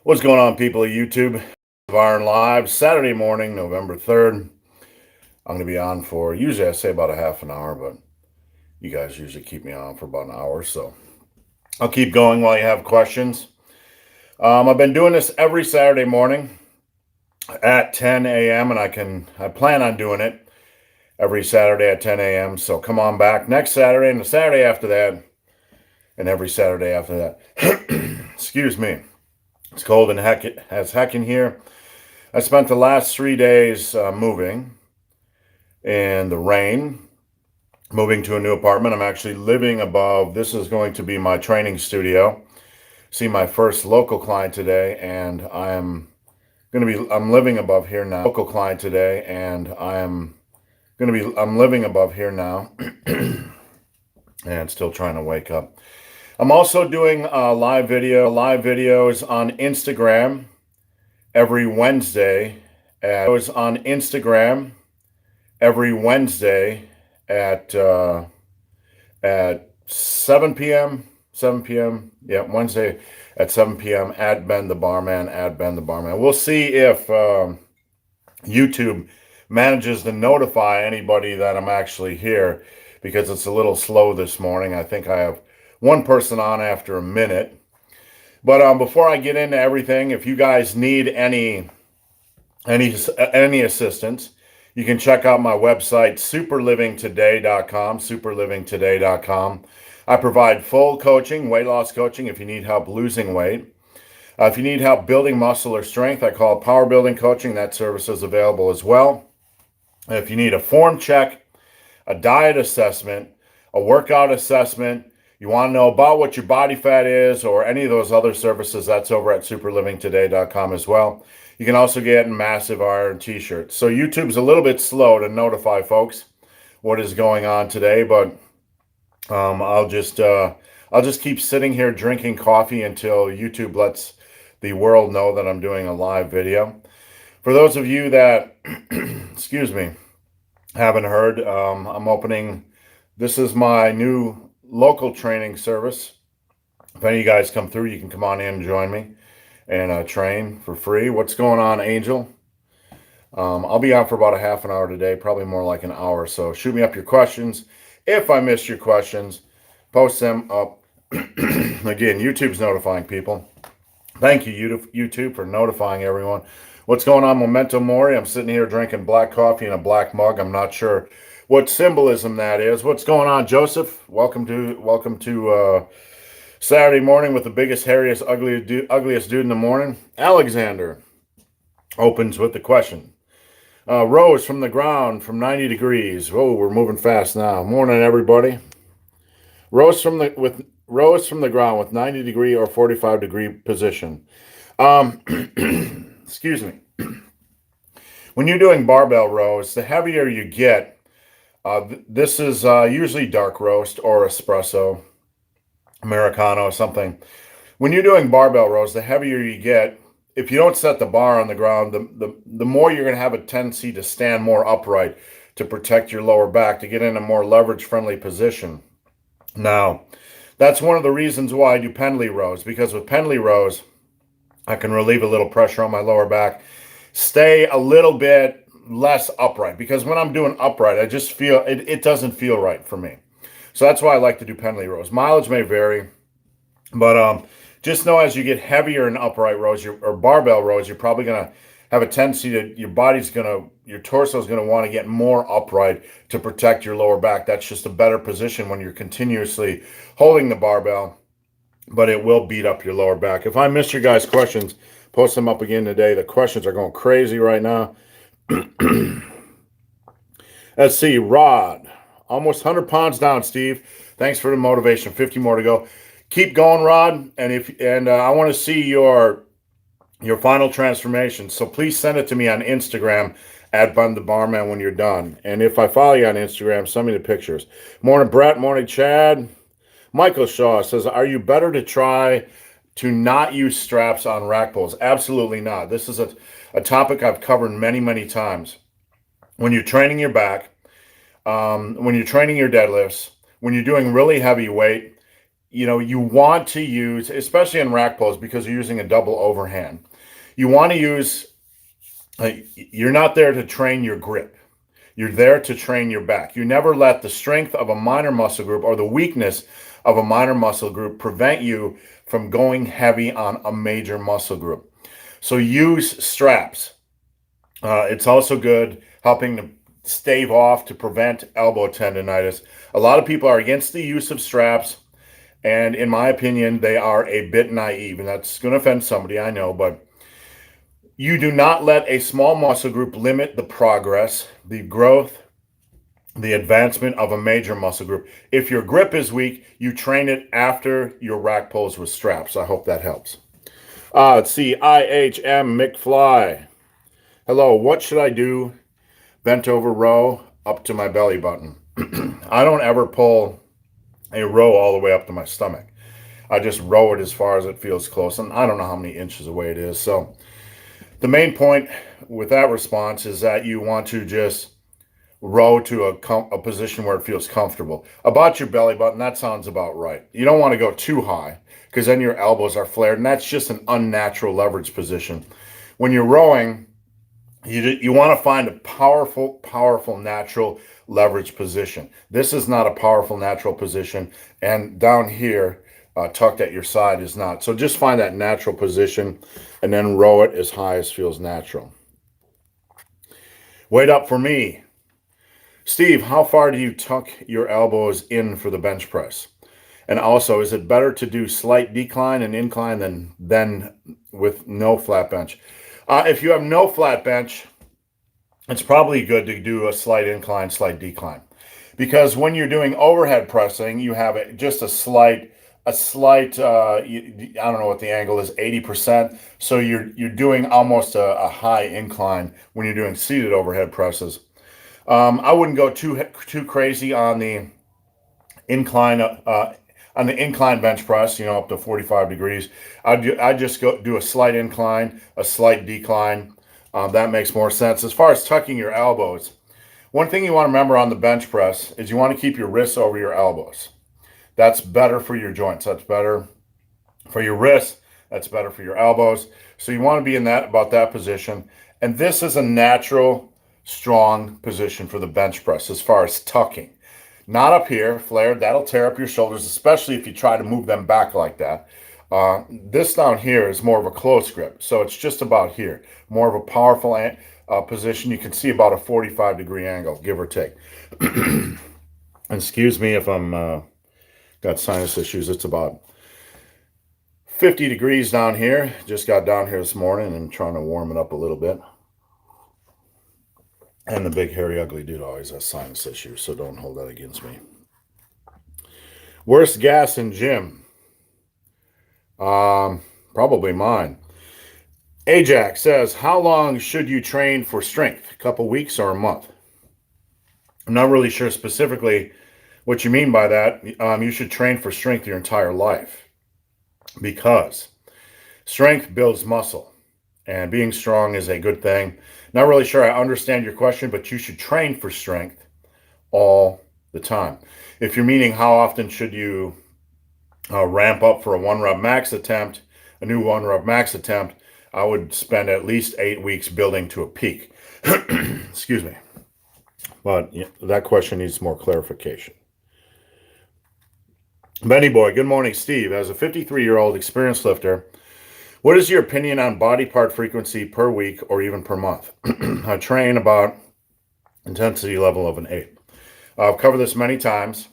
What's going on, people of YouTube? Iron Live, Saturday morning, November 3rd. I'm going to be on for, usually I say about a half an hour, but you guys usually keep me on for about an hour, so I'll keep going while you have questions. I've been doing this every Saturday morning at 10 a.m., and I plan on doing it every Saturday at 10 a.m., so come on back next Saturday and the Saturday after that, and every Saturday after that. Excuse me. It's cold and as heck in here. I spent the last 3 days moving in the rain, moving to a new apartment. I'm actually living above. This is going to be my training studio. See my first local client today, and I'm living above here now. Local client today, and I'm living above here now, and still trying to wake up. I'm also doing live videos on Instagram every Wednesday at 7 p.m. Yeah, Wednesday at 7 p.m. at Ben the Barman. We'll see if YouTube manages to notify anybody that I'm actually here, because it's a little slow this morning. I think I have one person on after a minute. But before I get into everything, if you guys need any assistance, you can check out my website, superlivingtoday.com. I provide full coaching, weight loss coaching if you need help losing weight. If you need help building muscle or strength, I call it power building coaching. That service is available as well. If you need a form check, a diet assessment, a workout assessment, you want to know about what your body fat is, or any of those other services, that's over at superlivingtoday.com as well. You can also get massive iron t-shirts. So YouTube's a little bit slow to notify folks what is going on today, but I'll just keep sitting here drinking coffee until YouTube lets the world know that I'm doing a live video. For those of you that, excuse me, haven't heard, I'm opening, this is my new local training service. If any of you guys come through, you can come on in and join me and train for free. What's going on, Angel? I'll be on for about a half an hour today, probably more like an hour. So shoot me up your questions. If I missed your questions, post them up. Again, YouTube's notifying people. Thank you, YouTube, for notifying everyone. What's going on, Memento Mori? I'm sitting here drinking black coffee in a black mug. I'm not sure what symbolism that is. What's going on, Joseph? Welcome to Saturday morning with the biggest, hairiest, ugliest dude in the morning. Alexander opens with the question. Rose from the ground from 90 degrees. Whoa, we're moving fast now. Morning, everybody. Rose from the ground with 90 degree or 45 degree position. Excuse me. When you're doing barbell rows, the heavier you get, this is usually dark roast or espresso, Americano, something. When you're doing barbell rows, the heavier you get, if you don't set the bar on the ground, the more you're going to have a tendency to stand more upright to protect your lower back, to get in a more leverage-friendly position. Now, that's one of the reasons why I do pendlay rows, because with pendlay rows, I can relieve a little pressure on my lower back, stay a little bit less upright, because when I'm doing upright, I just feel, it doesn't feel right for me. So that's why I like to do pendlay rows. Mileage may vary, but just know as you get heavier in upright rows or barbell rows, you're probably going to have a tendency to, your torso is going to want to get more upright to protect your lower back. That's just a better position when you're continuously holding the barbell, but it will beat up your lower back. If I missed your guys' questions, post them up again today. The questions are going crazy right now. Let's see, Rod, almost 100 pounds down, Steve. Thanks for the motivation. 50 more to go. Keep going, Rod. And I want to see your final transformation. So please send it to me on Instagram at Ben the Barman when you're done. And if I follow you on Instagram, send me the pictures. Morning, Brett. Morning, Chad. Michael Shaw says, are you better to try to not use straps on rack pulls? Absolutely not. This is a topic I've covered many, many times. When you're training your back, when you're training your deadlifts, when you're doing really heavy weight, you want to use, especially in rack pulls, because you're using a double overhand. You want to use, you're not there to train your grip. You're there to train your back. You never let the strength of a minor muscle group or the weakness of a minor muscle group prevent you from going heavy on a major muscle group. So use straps. It's also good helping to stave off to prevent elbow tendonitis. A lot of people are against the use of straps, and in my opinion, they are a bit naive, and that's going to offend somebody, I know, but you do not let a small muscle group limit the progress, the growth, the advancement of a major muscle group. If your grip is weak, you train it after your rack pulls with straps. I hope that helps. Let's see, IHM McFly. Hello, what should I do? Bent over row up to my belly button. I don't ever pull a row all the way up to my stomach. I just row it as far as it feels close, and I don't know how many inches away it is. So the main point with that response is that you want to just row to a position where it feels comfortable. About your belly button, that sounds about right. You don't want to go too high because then your elbows are flared, and that's just an unnatural leverage position. When you're rowing, you want to find a powerful natural leverage position. This is not a powerful natural position, and down here, tucked at your side is not. So just find that natural position and then row it as high as feels natural. Weight up for me. Steve, how far do you tuck your elbows in for the bench press? And also, is it better to do slight decline and incline than with no flat bench? If you have no flat bench, it's probably good to do a slight incline, slight decline. Because when you're doing overhead pressing, you have just a slight, I don't know what the angle is, 80%. So you're doing almost a high incline when you're doing seated overhead presses. I wouldn't go too crazy on the incline bench press, up to 45 degrees. I'd just do a slight incline, a slight decline. That makes more sense. As far as tucking your elbows, one thing you want to remember on the bench press is you want to keep your wrists over your elbows. That's better for your joints. That's better for your wrists. That's better for your elbows. So you want to be in about that position. And this is a natural, strong position for the bench press as far as tucking. Not up here, flared. That'll tear up your shoulders, especially if you try to move them back like that. This down here is more of a close grip. So it's just about here. More of a powerful position. You can see about a 45-degree angle, give or take. Excuse me if I'm got sinus issues. It's about 50 degrees down here. Just got down here this morning and trying to warm it up a little bit. And the big, hairy, ugly dude always has sinus issues, so don't hold that against me. Worst gas in gym? Probably mine. Ajax says, how long should you train for strength? A couple weeks or a month? I'm not really sure specifically what you mean by that. You should train for strength your entire life because strength builds muscle. And being strong is a good thing. Not really sure I understand your question, but you should train for strength all the time. If you're meaning how often should you ramp up for a 1-rep max attempt, a new 1-rep max attempt, I would spend at least 8 weeks building to a peak. Excuse me. But that question needs more clarification. Benny Boy, good morning, Steve. As a 53-year-old experienced lifter, what is your opinion on body part frequency per week or even per month? I train about intensity level of an 8. I've covered this many times.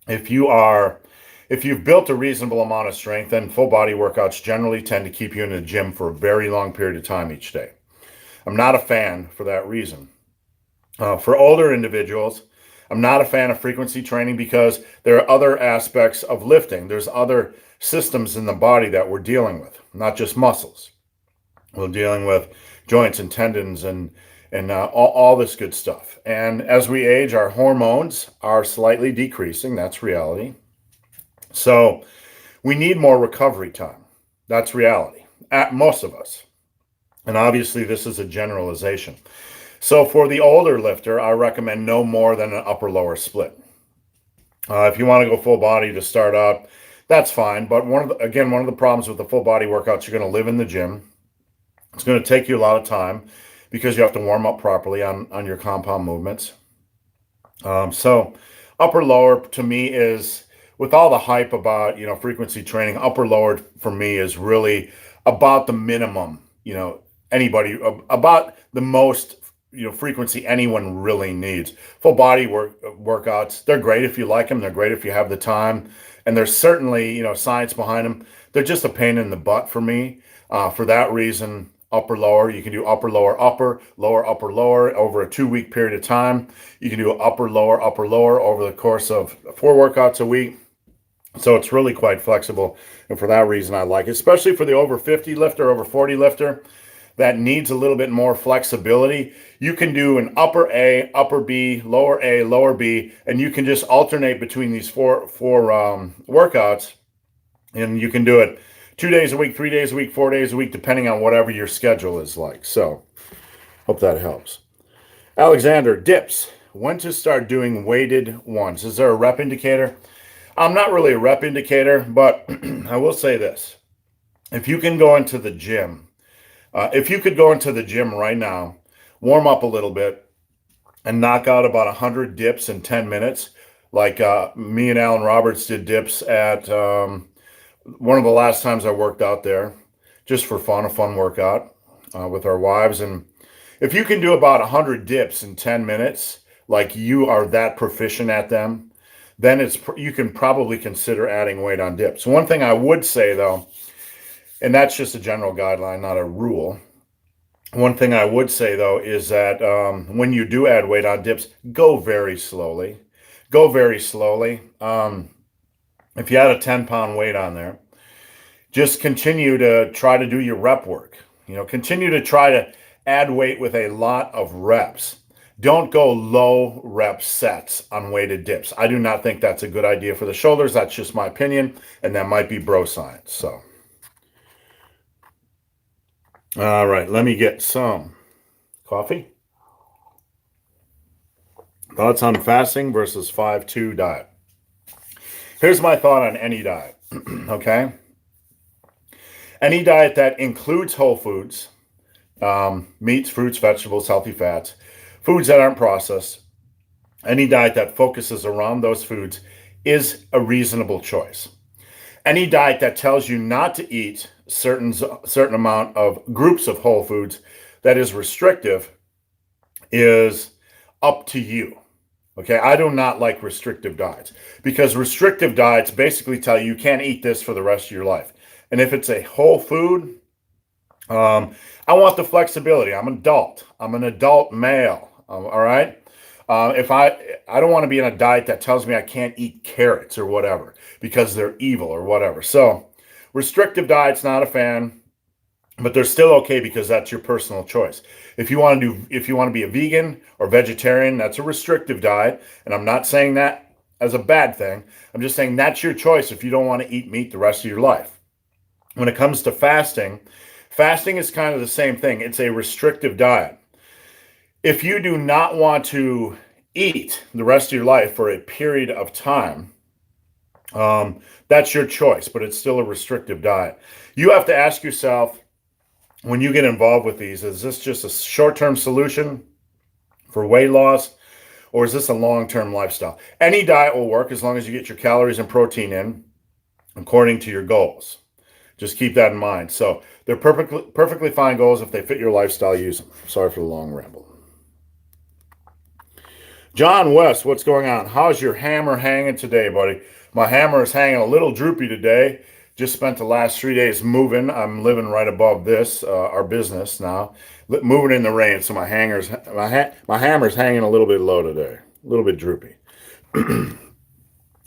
If you've built a reasonable amount of strength, then full body workouts generally tend to keep you in the gym for a very long period of time each day. I'm not a fan for that reason. For older individuals, I'm not a fan of frequency training because there are other aspects of lifting. There's other systems in the body that we're dealing with, not just muscles. We're dealing with joints and tendons and all this good stuff. And as we age, our hormones are slightly decreasing. That's reality. So we need more recovery time. That's reality at most of us. And obviously this is a generalization. So for the older lifter, I recommend no more than an upper lower split. If you want to go full body to start out, that's fine. But one of the problems with the full body workouts, you're going to live in the gym. It's going to take you a lot of time because you have to warm up properly on your compound movements. So upper lower to me is, with all the hype about, frequency training, upper lower for me is really about the minimum, anybody about the most, frequency anyone really needs. Full body workouts, they're great if you like them. They're great if you have the time. And there's certainly, science behind them. They're just a pain in the butt for me. For that reason, upper lower, you can do upper lower upper lower upper lower over a 2-week period of time. You can do upper lower over the course of 4 workouts a week. So it's really quite flexible, and for that reason I like it, especially for the over 50 lifter, over 40 lifter that needs a little bit more flexibility. You can do an upper A, upper B, lower B, and you can just alternate between these four workouts, and you can do it 2 days a week, 3 days a week, 4 days a week, depending on whatever your schedule is like. So hope that helps. Alexander, dips. When to start doing weighted ones? Is there a rep indicator? I'm not really a rep indicator, but I will say this. If you can go into the gym, if you could go into the gym right now, warm up a little bit, and knock out about 100 dips in 10 minutes, like me and Alan Roberts did dips at one of the last times I worked out there, just for fun, a fun workout with our wives. And if you can do about 100 dips in 10 minutes, like you are that proficient at them, then you can probably consider adding weight on dips. One thing I would say though, and that's just a general guideline, not a rule. One thing I would say though is that when you do add weight on dips, go very slowly. Go very slowly. If you had a 10-pound weight on there, just continue to try to do your rep work. Continue to try to add weight with a lot of reps. Don't go low rep sets on weighted dips. I do not think that's a good idea for the shoulders. That's just my opinion, and that might be bro science. So, all right, let me get some coffee. Thoughts on fasting versus 5-2 diet. Here's my thought on any diet, okay? Any diet that includes whole foods, meats, fruits, vegetables, healthy fats, foods that aren't processed, any diet that focuses around those foods is a reasonable choice. Any diet that tells you not to eat certain amount of groups of whole foods that is restrictive is up to you. Okay, I do not like restrictive diets, because restrictive diets basically tell you can't eat this for the rest of your life. And if it's a whole food, I want the flexibility. I'm an adult male. All right. If I don't want to be in a diet that tells me I can't eat carrots or whatever because they're evil or whatever. So restrictive diets, not a fan, but they're still okay because that's your personal choice. If you want to be a vegan or vegetarian, that's a restrictive diet. And I'm not saying that as a bad thing. I'm just saying that's your choice if you don't want to eat meat the rest of your life. When it comes to fasting, fasting is kind of the same thing. It's a restrictive diet. If you do not want to eat the rest of your life for a period of time, that's your choice, but it's still a restrictive diet. You have to ask yourself, when you get involved with these, is this just a short-term solution for weight loss, or is this a long-term lifestyle? Any diet will work as long as you get your calories and protein in according to your goals. Just keep that in mind. So they're perfectly fine goals. If they fit your lifestyle, use them. Sorry for the long ramble. John West, what's going on? How's your hammer hanging today, buddy? My hammer is hanging a little droopy today. Just spent the last 3 days moving. I'm living right above this, our business now. Moving in the rain, so my hammer's hanging a little bit low today. A little bit droopy.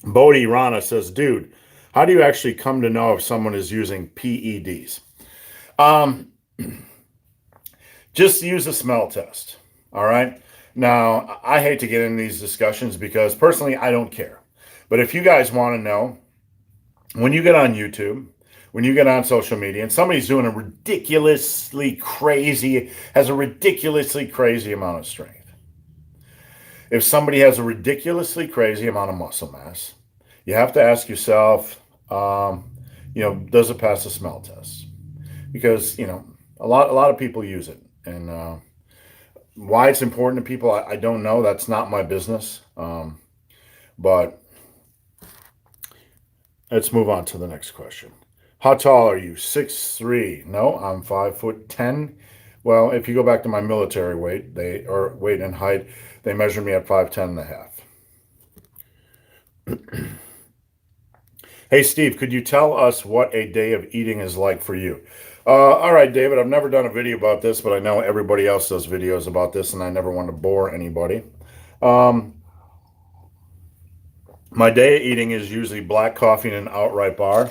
Bodhi Rana says, dude, how do you actually come to know if someone is using PEDs? Just use a smell test, all right? Now, I hate to get in these discussions because personally, I don't care. But if you guys want to know, when you get on YouTube, when you get on social media, and somebody's doing has a ridiculously crazy amount of strength, If somebody has a ridiculously crazy amount of muscle mass, you have to ask yourself, does it pass the smell test? Because a lot of people use it, and why it's important to people, I don't know. That's not my business. But let's move on to the next question. How tall are you? 6'3". No, I'm 5'10". Well, if you go back to my military weight, weight and height, they measured me at 5'10" and a half. Hey, Steve, could you tell us what a day of eating is like for you? All right, David, I've never done a video about this, but I know everybody else does videos about this, and I never want to bore anybody. My day of eating is usually black coffee and an outright bar.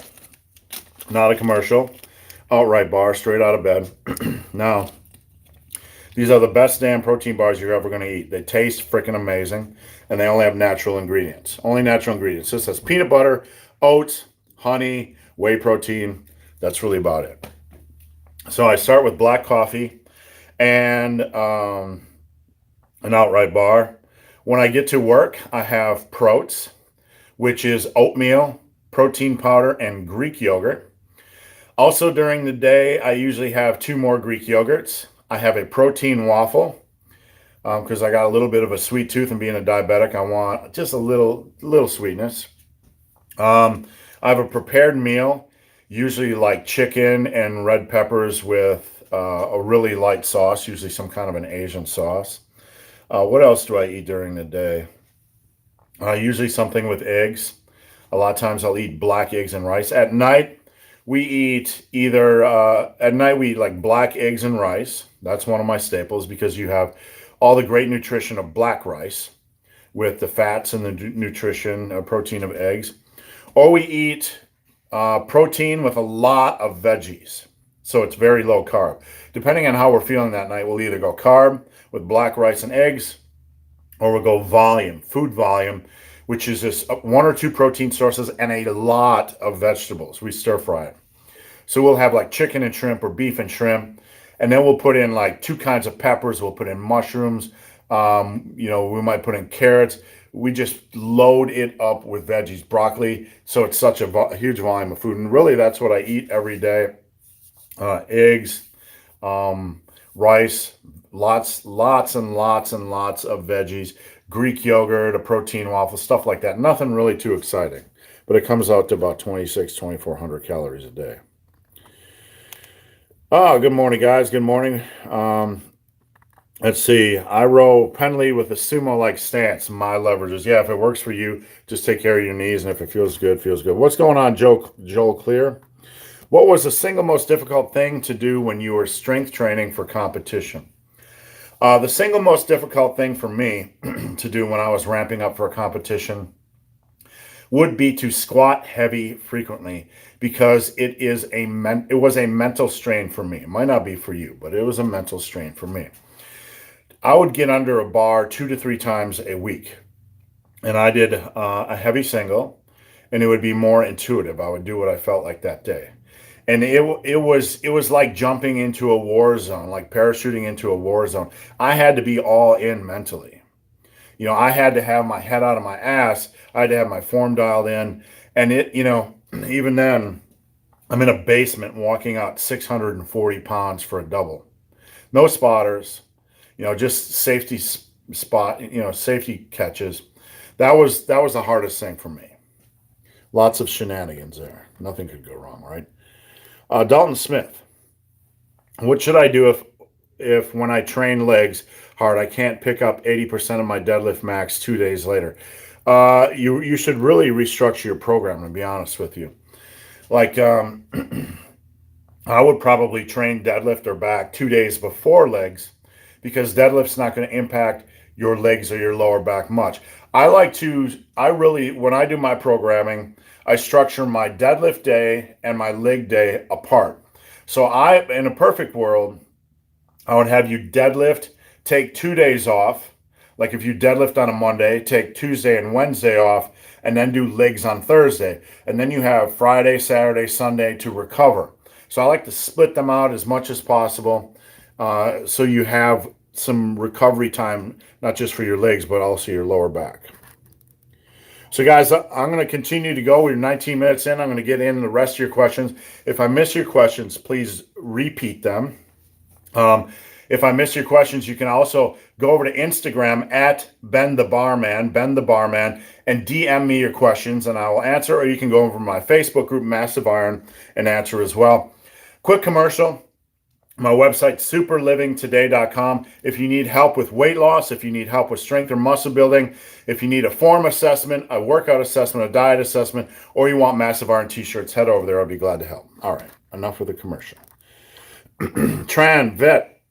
Not a commercial. Outright bar, straight out of bed. Now, these are the best damn protein bars you're ever going to eat. They taste freaking amazing, and they only have natural ingredients. Only natural ingredients. This has peanut butter, oats, honey, whey protein. That's really about it. So I start with black coffee and an outright bar. When I get to work, I have Proats, which is oatmeal, protein powder, and Greek yogurt. Also during the day, I usually have 2 more Greek yogurts. I have a protein waffle because I got a little bit of a sweet tooth, and being a diabetic, I want just a little sweetness. I have a prepared meal, usually like chicken and red peppers with a really light sauce, usually some kind of an Asian sauce. What else do I eat during the day? Usually something with eggs. A lot of times I'll eat black eggs and rice. At night, we eat like black eggs and rice. That's one of my staples because you have all the great nutrition of black rice with the fats and the nutrition, protein of eggs. Or we eat protein with a lot of veggies. So it's very low carb. Depending on how we're feeling that night, we'll either go carb with black rice and eggs, or we'll go volume, food volume, which is just 1 or 2 protein sources and a lot of vegetables. We stir fry it. So we'll have like chicken and shrimp or beef and shrimp. And then we'll put in like 2 kinds of peppers. We'll put in mushrooms. We might put in carrots. We just load it up with veggies, broccoli. So it's such a huge volume of food. And really, that's what I eat every day. Eggs, rice, lots and lots of veggies, Greek yogurt, a protein waffle, stuff like that. Nothing really too exciting, but it comes out to about 2,400 calories a day. Oh, good morning, guys. Good morning. Let's see. I row pendley with a sumo-like stance. My leverages. Yeah, if it works for you, just take care of your knees, and if it feels good, feels good. What's going on, Joel Clear? What was the single most difficult thing to do when you were strength training for competition? The single most difficult thing for me to do when I was ramping up for a competition would be to squat heavy frequently, because it was a mental strain for me. It might not be for you, but it was a mental strain for me. I would get under a bar 2 to 3 times a week, and I did a heavy single, and it would be more intuitive. I would do what I felt like that day. And it was like jumping into a war zone, like parachuting into a war zone. I had to be all in mentally. I had to have my head out of my ass. I had to have my form dialed in. And even then, I'm in a basement walking out 640 pounds for a double. No spotters, just safety safety catches. That was the hardest thing for me. Lots of shenanigans there. Nothing could go wrong, right? Dalton Smith, what should I do if when I train legs hard, I can't pick up 80% of my deadlift max 2 days later? You should really restructure your program, to be honest with you. Like, I would probably train deadlift or back 2 days before legs, because deadlift's not going to impact your legs or your lower back much. When I do my programming, I structure my deadlift day and my leg day apart. So in a perfect world, I would have you deadlift, take 2 days off. Like if you deadlift on a Monday, take Tuesday and Wednesday off, and then do legs on Thursday. And then you have Friday, Saturday, Sunday to recover. So I like to split them out as much as possible. So you have some recovery time, not just for your legs, but also your lower back. So guys, I'm going to continue to go. We're 19 minutes in. I'm going to get in the rest of your questions. If I miss your questions, please repeat them. If I miss your questions, you can also go over to Instagram at Ben the Barman, and DM me your questions and I will answer, or you can go over to my Facebook group, Massive Iron, and answer as well. Quick commercial. My website, superlivingtoday.com. If you need help with weight loss, if you need help with strength or muscle building, if you need a form assessment, a workout assessment, a diet assessment, or you want Massive Iron t-shirts, head over there. I'll be glad to help. All right, enough with the commercial. Tran Vet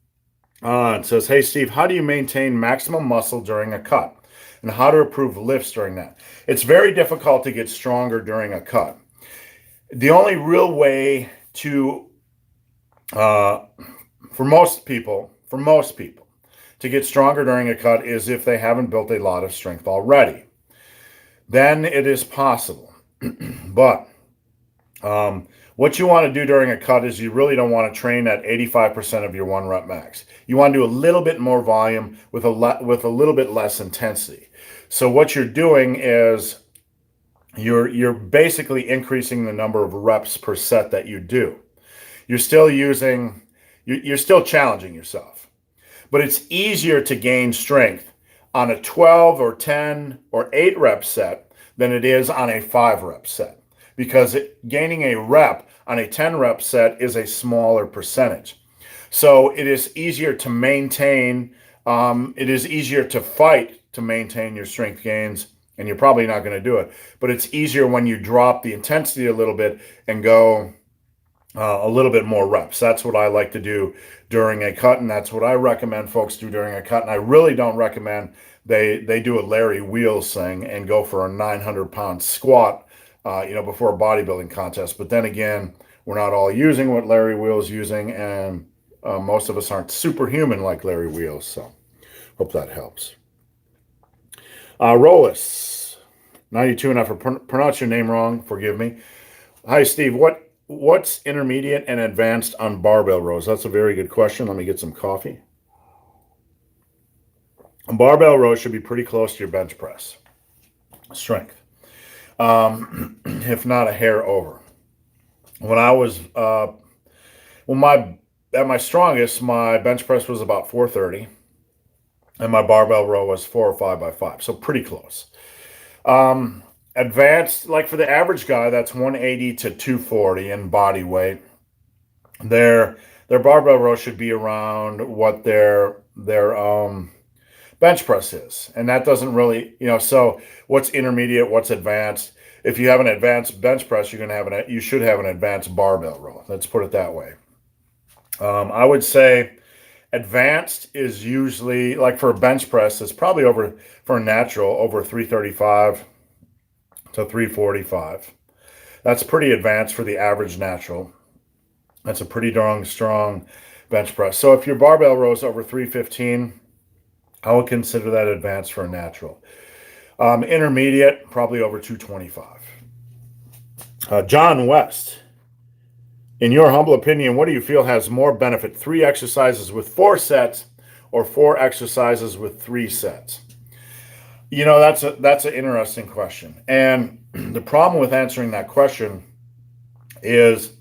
it says, hey, Steve, how do you maintain maximum muscle during a cut? And how to improve lifts during that? It's very difficult to get stronger during a cut. The only real way to for most people, to get stronger during a cut is if they haven't built a lot of strength already. Then it is possible. But what you want to do during a cut is you really don't want to train at 85% of your 1 rep max. You want to do a little bit more volume with a little bit less intensity. So what you're doing is you're basically increasing the number of reps per set that you do. You're still challenging yourself. But it's easier to gain strength on a 12 or 10 or 8 rep set than it is on a 5 rep set. Because gaining a rep on a 10 rep set is a smaller percentage. So it is easier to maintain, it is easier to fight to maintain your strength gains, and you're probably not going to do it. But it's easier when you drop the intensity a little bit and go a little bit more reps. That's what I like to do during a cut, and that's what I recommend folks do during a cut. And I really don't recommend they do a Larry Wheels thing and go for a 900-pound squat, before a bodybuilding contest. But then again, we're not all using what Larry Wheels using, and most of us aren't superhuman like Larry Wheels. So hope that helps. Rollis, 92, and if I pronounce your name wrong, forgive me. Hi, Steve. What's intermediate and advanced on barbell rows? That's a very good question. Let me get some coffee. A barbell row should be pretty close to your bench press strength, if not a hair over. When I was at my strongest, my bench press was about 430, and my barbell row was 4 or 5 by 5, so pretty close. Advanced, like for the average guy, that's 180 to 240 in body weight. Their barbell row should be around what their bench press is, and that doesn't really, so what's intermediate, what's advanced? If you have an advanced bench press, you should have an advanced barbell row. Let's put it that way. I would say advanced is usually, like for a bench press, it's probably for a natural over 335 to 345. That's pretty advanced for the average natural. That's a pretty darn strong bench press. So if your barbell row is over 315, I would consider that advanced for a natural. Intermediate, probably over 225. John West, in your humble opinion, what do you feel has more benefit, 3 exercises with 4 sets or 4 exercises with 3 sets? That's an interesting question. And the problem with answering that question is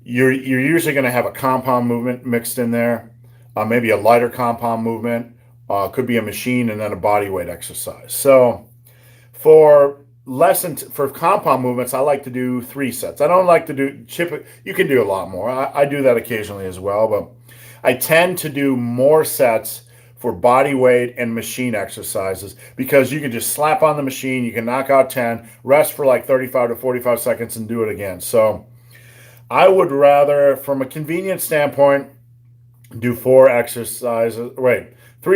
you're usually going to have a compound movement mixed in there, maybe a lighter compound movement, could be a machine, and then a body weight exercise. So for compound movements, I like to do 3 sets. I don't like to do you can do a lot more. I do that occasionally as well, but I tend to do more sets for body weight and machine exercises, because you can just slap on the machine, you can knock out 10, rest for like 35 to 45 seconds and do it again. So I would rather, from a convenience standpoint, do 3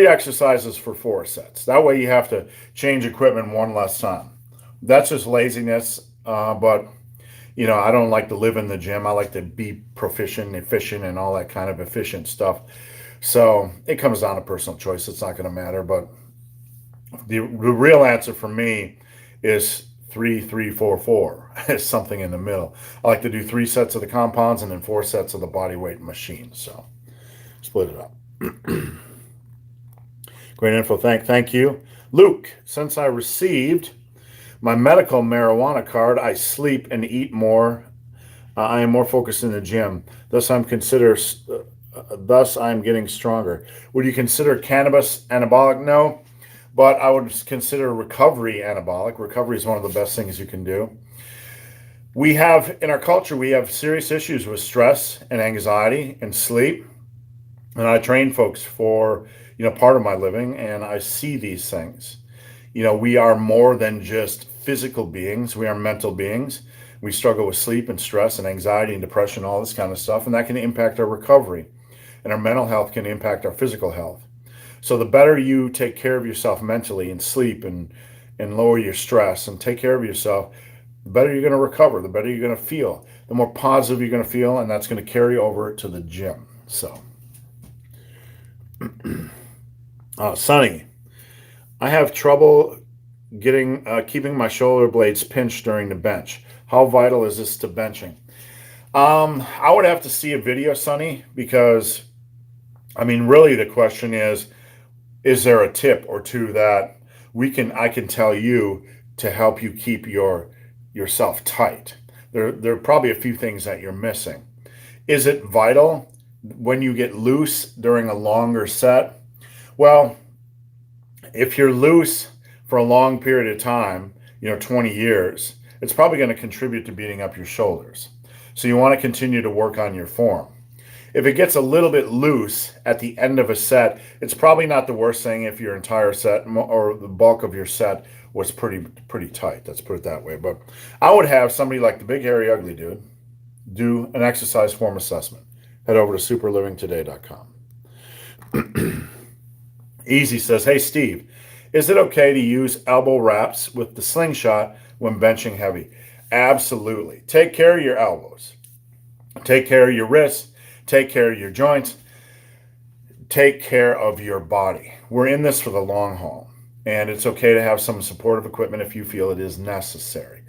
exercises for 4 sets. That way you have to change equipment one less time. That's just laziness, but I don't like to live in the gym. I like to be proficient, efficient, and all that kind of efficient stuff. So it comes down to personal choice. It's not going to matter. But the real answer for me is 3, 3, 4, 4. It's something in the middle. I like to do 3 sets of the compounds and then 4 sets of the body weight machine. So split it up. Great info. Thank you. Luke, since I received my medical marijuana card, I sleep and eat more. I am more focused in the gym. Thus, I'm getting stronger. Would you consider cannabis anabolic? No, but I would consider recovery anabolic. Recovery is one of the best things you can do. We have, in our culture, we have serious issues with stress and anxiety and sleep. And I train folks for, part of my living, and I see these things. We are more than just physical beings. We are mental beings. We struggle with sleep and stress and anxiety and depression, all this kind of stuff, and that can impact our recovery. And our mental health can impact our physical health. So the better you take care of yourself mentally and sleep and lower your stress and take care of yourself, the better you're going to recover, the better you're going to feel, the more positive you're going to feel, and that's going to carry over to the gym. So, Sonny, I have trouble keeping my shoulder blades pinched during the bench. How vital is this to benching? I would have to see a video, Sonny, because really the question is there a tip or two that I can tell you to help you keep yourself tight? There are probably a few things that you're missing. Is it vital when you get loose during a longer set? Well, if you're loose for a long period of time, 20 years, it's probably going to contribute to beating up your shoulders. So you want to continue to work on your form. If it gets a little bit loose at the end of a set, it's probably not the worst thing if your entire set or the bulk of your set was pretty tight. Let's put it that way. But I would have somebody like the Big Hairy Ugly Dude do an exercise form assessment. Head over to superlivingtoday.com. Easy says, hey, Steve, is it okay to use elbow wraps with the slingshot when benching heavy? Absolutely. Take care of your elbows. Take care of your wrists. Take care of your joints. Take care of your body. We're in this for the long haul, and it's okay to have some supportive equipment if you feel it is necessary.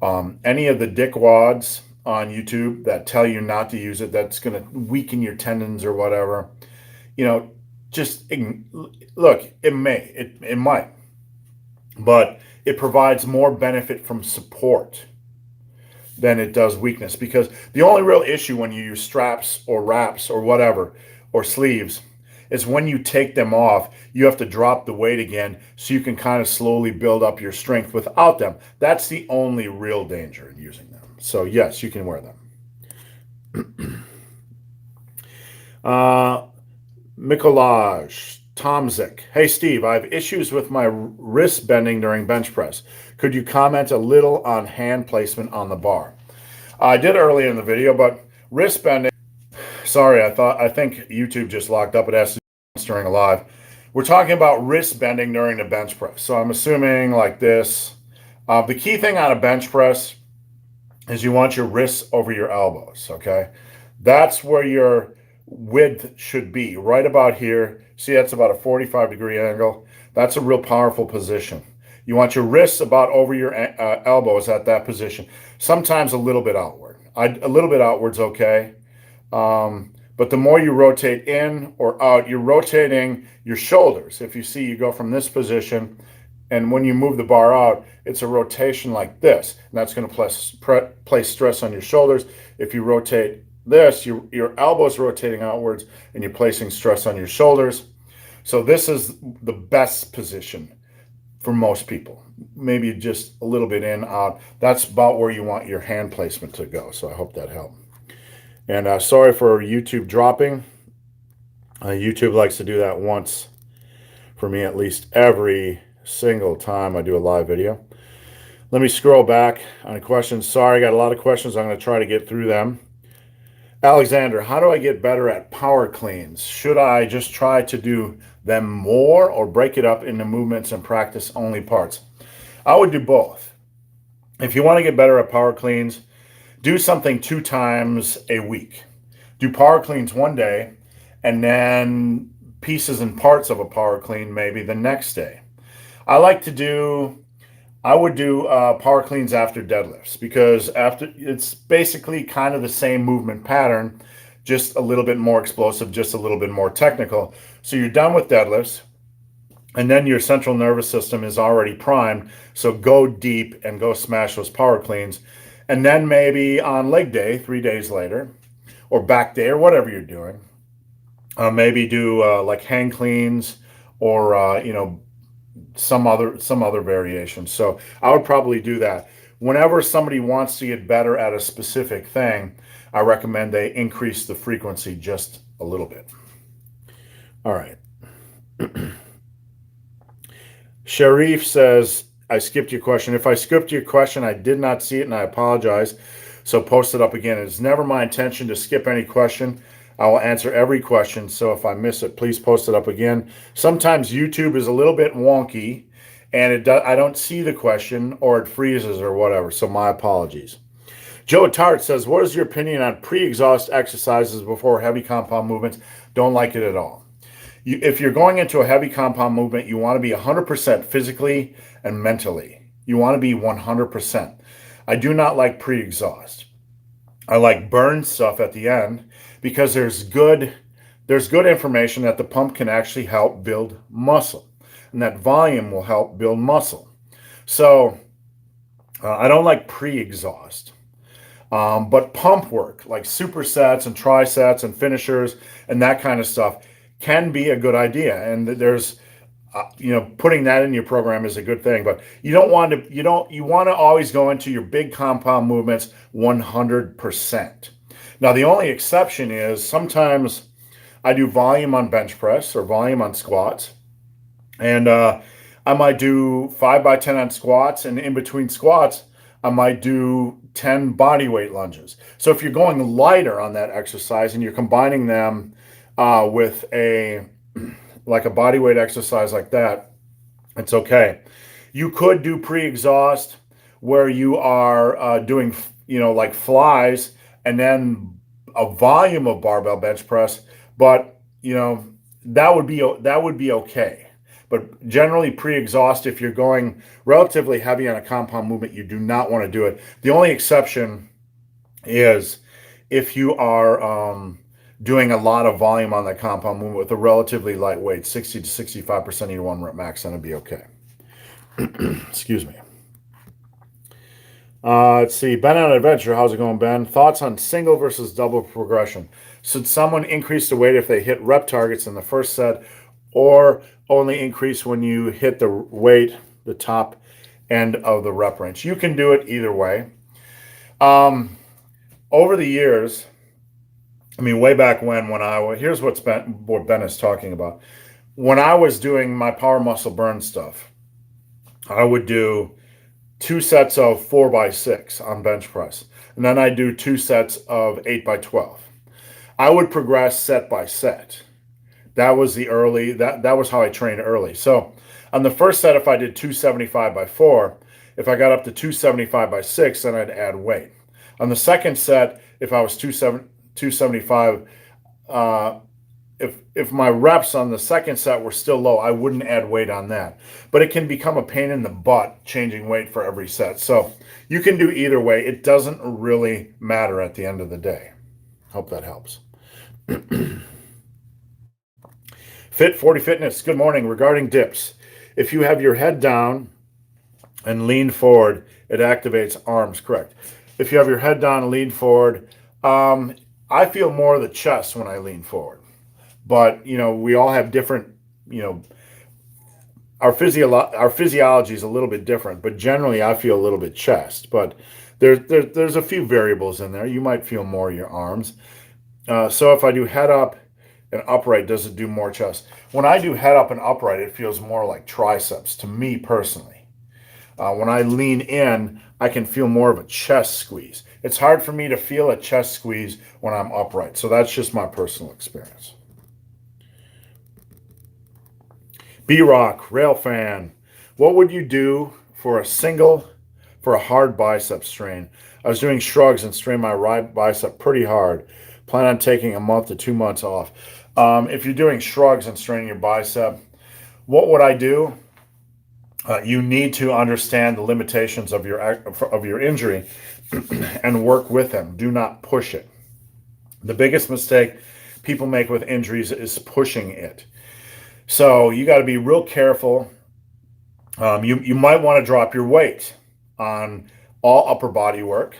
Any of the dickwads on YouTube that tell you not to use it, that's going to weaken your tendons or whatever, just look, it might, but it provides more benefit from support than it does weakness, because the only real issue when you use straps or wraps or whatever, or sleeves, is when you take them off, you have to drop the weight again so you can kind of slowly build up your strength without them. That's the only real danger in using them. So yes, you can wear them. Mikolaj Tomzik. Hey, Steve, I have issues with my wrist bending during bench press. Could you comment a little on hand placement on the bar? I did earlier in the video, but wrist bending, sorry, I think YouTube just locked up. It has to be during a live. We're talking about wrist bending during the bench press. So I'm assuming like this. The key thing on a bench press is you want your wrists over your elbows, okay? That's where your width should be, right about here. See, that's about a 45-degree angle. That's a real powerful position. You want your wrists about over your elbows at that position. Sometimes a little bit outward. A little bit outward's okay. But the more you rotate in or out, you're rotating your shoulders. If you see, you go from this position, and when you move the bar out, it's a rotation like this. And that's going to place stress on your shoulders. If you rotate this, your elbows rotating outwards, and you're placing stress on your shoulders. So this is the best position for most people. Maybe just a little bit in, out. That's about where you want your hand placement to go. So I hope that helped. And sorry for YouTube dropping. YouTube likes to do that once for me, at least every single time I do a live video. Let me scroll back on the questions. Sorry, I got a lot of questions. I'm going to try to get through them. Alexander, how do I get better at power cleans? Should I just try to do them more or break it up into movements and practice only parts? I would do both. If you want to get better at power cleans, do something 2 times a week. Do power cleans one day, and then pieces and parts of a power clean maybe the next day. I would do power cleans after deadlifts, because it's basically kind of the same movement pattern, just a little bit more explosive, just a little bit more technical. So you're done with deadlifts, And then your central nervous system is already primed. So go deep and go smash those power cleans. And then maybe on leg day, 3 days later, or back day, or whatever you're doing, maybe do like hang cleans or some other variation. So I would probably do that. Whenever somebody wants to get better at a specific thing, I recommend they increase the frequency just a little bit. All right. Sharif says, I skipped your question. If I skipped your question, I did not see it and I apologize. So post it up again. It's never my intention to skip any question. I will answer every question. So if I miss it, please post it up again. Sometimes YouTube is a little bit wonky and I don't see the question or it freezes or whatever. So my apologies. Joe Tart says, what is your opinion on pre-exhaust exercises before heavy compound movements? Don't like it at all. If you're going into a heavy compound movement, you want to be 100% physically and mentally. You want to be 100%. I do not like pre-exhaust. I like burn stuff at the end because there's good information that the pump can actually help build muscle, and that volume will help build muscle. So I don't like pre-exhaust. But pump work, like supersets and trisets and finishers and that kind of stuff, can be a good idea. And there's, putting that in your program is a good thing. But you want to always go into your big compound movements 100%. Now, the only exception is sometimes I do volume on bench press or volume on squats. And I might do 5x10 on squats, and in between squats, I might do 10 body weight lunges. So if you're going lighter on that exercise and you're combining them with a body weight exercise like that, it's okay. You could do pre-exhaust where you are doing, like flies and then a volume of barbell bench press, but that would be okay. But generally pre-exhaust, if you're going relatively heavy on a compound movement, you do not want to do it. The only exception is if you are doing a lot of volume on that compound movement with a relatively light weight, 60 to 65% of your 1 rep max, then it'd be okay. Excuse me. Let's see. Ben on Adventure. How's it going, Ben? Thoughts on single versus double progression. Should someone increase the weight if they hit rep targets in the first set, or only increase when you hit the weight, the top end of the rep range? You can do it either way. Over the years, way back when here's what Ben is talking about. When I was doing my power muscle burn stuff, I would do 2 sets of 4x6 on bench press. And then I do 2 sets of 8x12. I would progress set by set. That was that was how I trained early. So on the first set, if I did 275x4, if I got up to 275x6, then I'd add weight. On the second set, if I was 275, if my reps on the second set were still low, I wouldn't add weight on that. But it can become a pain in the butt changing weight for every set. So you can do either way. It doesn't really matter at the end of the day. Hope that helps. Fit 40 Fitness, good morning. Regarding dips, if you have your head down and lean forward, it activates arms, correct. If you have your head down and lean forward, I feel more of the chest when I lean forward. But, we all have different, our physiology is a little bit different, but generally I feel a little bit chest. But there's a few variables in there. You might feel more your arms. So if I do head up and upright, does it do more chest? When I do head up and upright, it feels more like triceps to me personally. When I lean in, I can feel more of a chest squeeze. It's hard for me to feel a chest squeeze when I'm upright. So that's just my personal experience. B-Rock, Rail Fan, what would you do for a hard bicep strain? I was doing shrugs and strained my right bicep pretty hard. Plan on taking a month to 2 months off. If you're doing shrugs and straining your bicep, what would I do? You need to understand the limitations of your injury and work with them. Do not push it. The biggest mistake people make with injuries is pushing it. So you got to be real careful. You might want to drop your weight on all upper body work,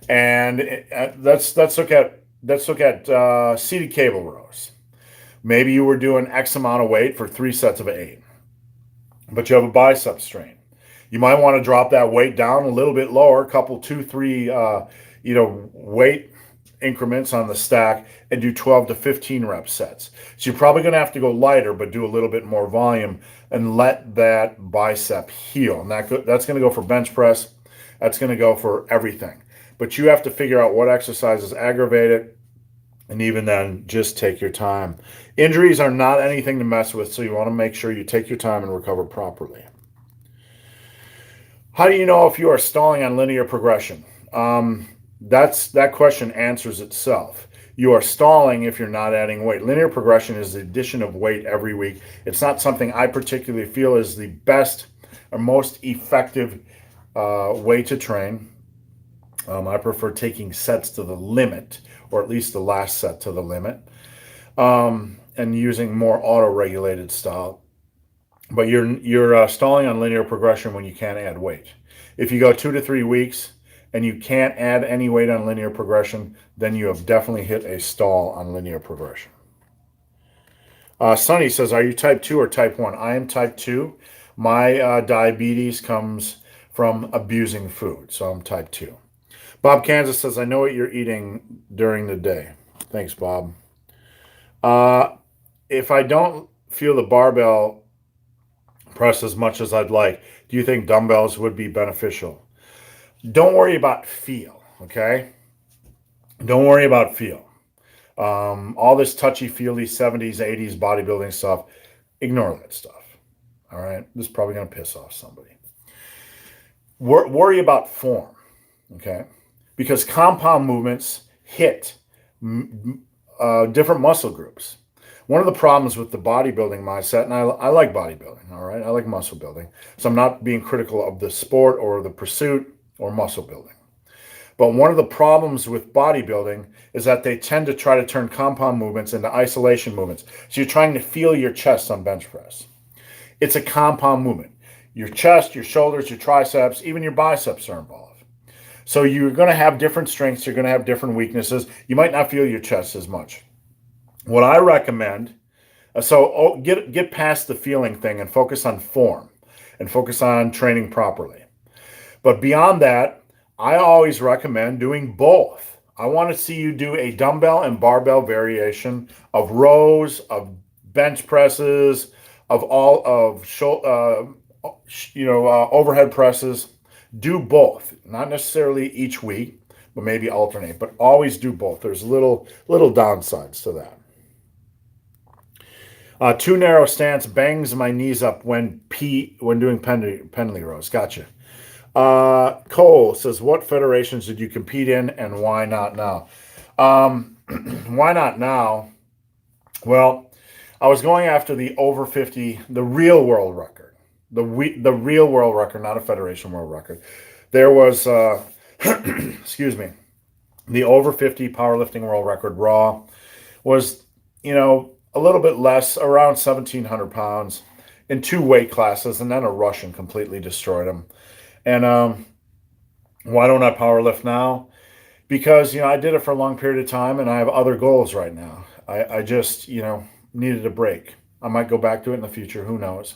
and let's look at seated cable rows. Maybe you were doing X amount of weight for 3 sets of 8, but you have a bicep strain. You might want to drop that weight down a little bit lower, a couple, two, three, weight increments on the stack, and do 12 to 15 rep sets. So you're probably going to have to go lighter, but do a little bit more volume and let that bicep heal. And that's going to go for bench press. That's going to go for everything. But you have to figure out what exercises aggravate it. And even then, just take your time. Injuries are not anything to mess with, so you want to make sure you take your time and recover properly. How do you know if you are stalling on linear progression? That question answers itself. You are stalling if you're not adding weight. Linear progression is the addition of weight every week. It's not something I particularly feel is the best or most effective way to train. I prefer taking sets to the limit, or at least the last set to the limit, and using more auto-regulated style. But you're stalling on linear progression when you can't add weight. If you go 2 to 3 weeks and you can't add any weight on linear progression, then you have definitely hit a stall on linear progression. Sonny says, are you type 2 or type 1? I am type 2. My diabetes comes from abusing food, so I'm type 2. Bob Kansas says, I know what you're eating during the day. Thanks, Bob. If I don't feel the barbell press as much as I'd like, do you think dumbbells would be beneficial? Don't worry about feel, okay? Don't worry about feel. All this touchy-feely 70s, 80s bodybuilding stuff, ignore that stuff, all right? This is probably going to piss off somebody. Worry about form, okay? Because compound movements hit different muscle groups. One of the problems with the bodybuilding mindset, and I like bodybuilding, all right? I like muscle building. So I'm not being critical of the sport or the pursuit or muscle building. But one of the problems with bodybuilding is that they tend to try to turn compound movements into isolation movements. So you're trying to feel your chest on bench press. It's a compound movement. Your chest, your shoulders, your triceps, even your biceps are involved. So you're going to have different strengths. You're going to have different weaknesses. You might not feel your chest as much. What I recommend, get past the feeling thing and focus on form and focus on training properly. But beyond that, I always recommend doing both. I want to see you do a dumbbell and barbell variation of rows, of bench presses, of all of overhead presses. Do both, not necessarily each week, but maybe alternate. But always do both. There's little downsides to that. Too narrow stance bangs my knees up when doing pendley rows. Gotcha. Cole says, what federations did you compete in and why not now? Why not now? Well, I was going after the over 50, the real world record. The real world record, not a federation world record. There was, excuse me, the over 50 powerlifting world record raw was, a little bit less, around 1,700 pounds in 2 weight classes, and then a Russian completely destroyed him. And why don't I powerlift now? Because, I did it for a long period of time, and I have other goals right now. I just, needed a break. I might go back to it in the future. Who knows?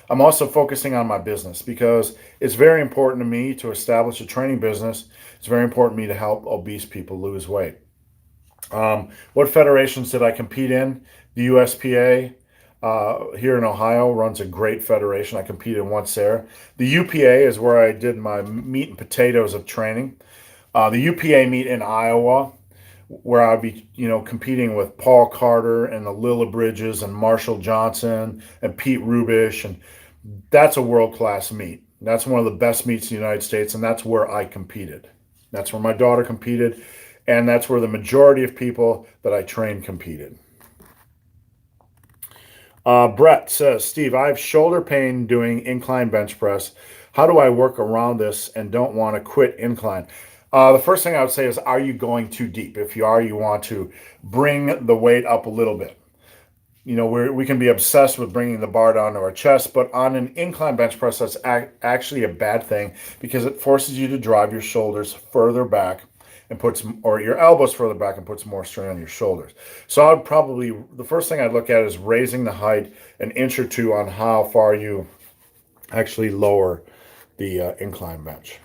I'm also focusing on my business because it's very important to me to establish a training business. It's very important to me to help obese people lose weight. What federations did I compete in? The USPA here in Ohio runs a great federation. I competed once there. The UPA is where I did my meat and potatoes of training. The UPA meet in Iowa, where I'd be, competing with Paul Carter and the Lilla Bridges and Marshall Johnson and Pete Rubish. And that's a world-class meet. That's one of the best meets in the United States, and that's where I competed. That's where my daughter competed, and that's where the majority of people that I trained competed. Brett says, Steve, I have shoulder pain doing incline bench press. How do I work around this and don't want to quit incline? The first thing I would say is, are you going too deep? If you are, you want to bring the weight up a little bit. we can be obsessed with bringing the bar down to our chest, but on an incline bench press, that's actually a bad thing because it forces you to drive your shoulders further back and or your elbows further back and puts more strain on your shoulders. So the first thing I'd look at is raising the height an inch or two on how far you actually lower the incline bench.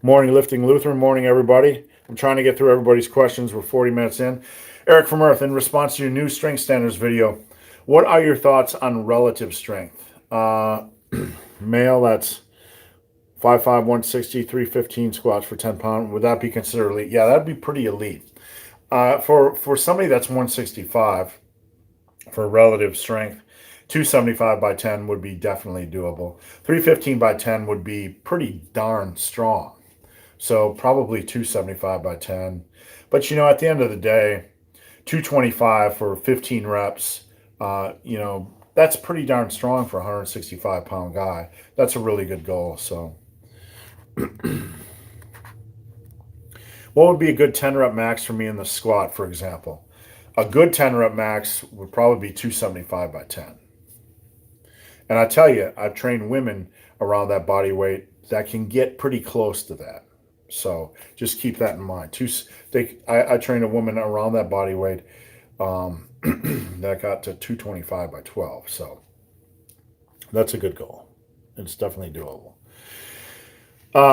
Morning, Lifting Lutheran. Morning, everybody. I'm trying to get through everybody's questions. We're 40 minutes in. Eric from Earth, in response to your new strength standards video, what are your thoughts on relative strength? Male, that's 5'5", 160, 315 squats for 10 pounds. Would that be considered elite? Yeah, that'd be pretty elite. For somebody that's 165, for relative strength, 275 by 10 would be definitely doable. 315 by 10 would be pretty darn strong. So probably 275 by 10. But, at the end of the day, 225 for 15 reps, that's pretty darn strong for a 165-pound guy. That's a really good goal. So what would be a good 10-rep max for me in the squat, for example? A good 10-rep max would probably be 275 by 10. And I tell you, I've trained women around that body weight that can get pretty close to that. So just keep that in mind. I trained a woman around that body weight that got to 225 by 12. So that's a good goal. It's definitely doable.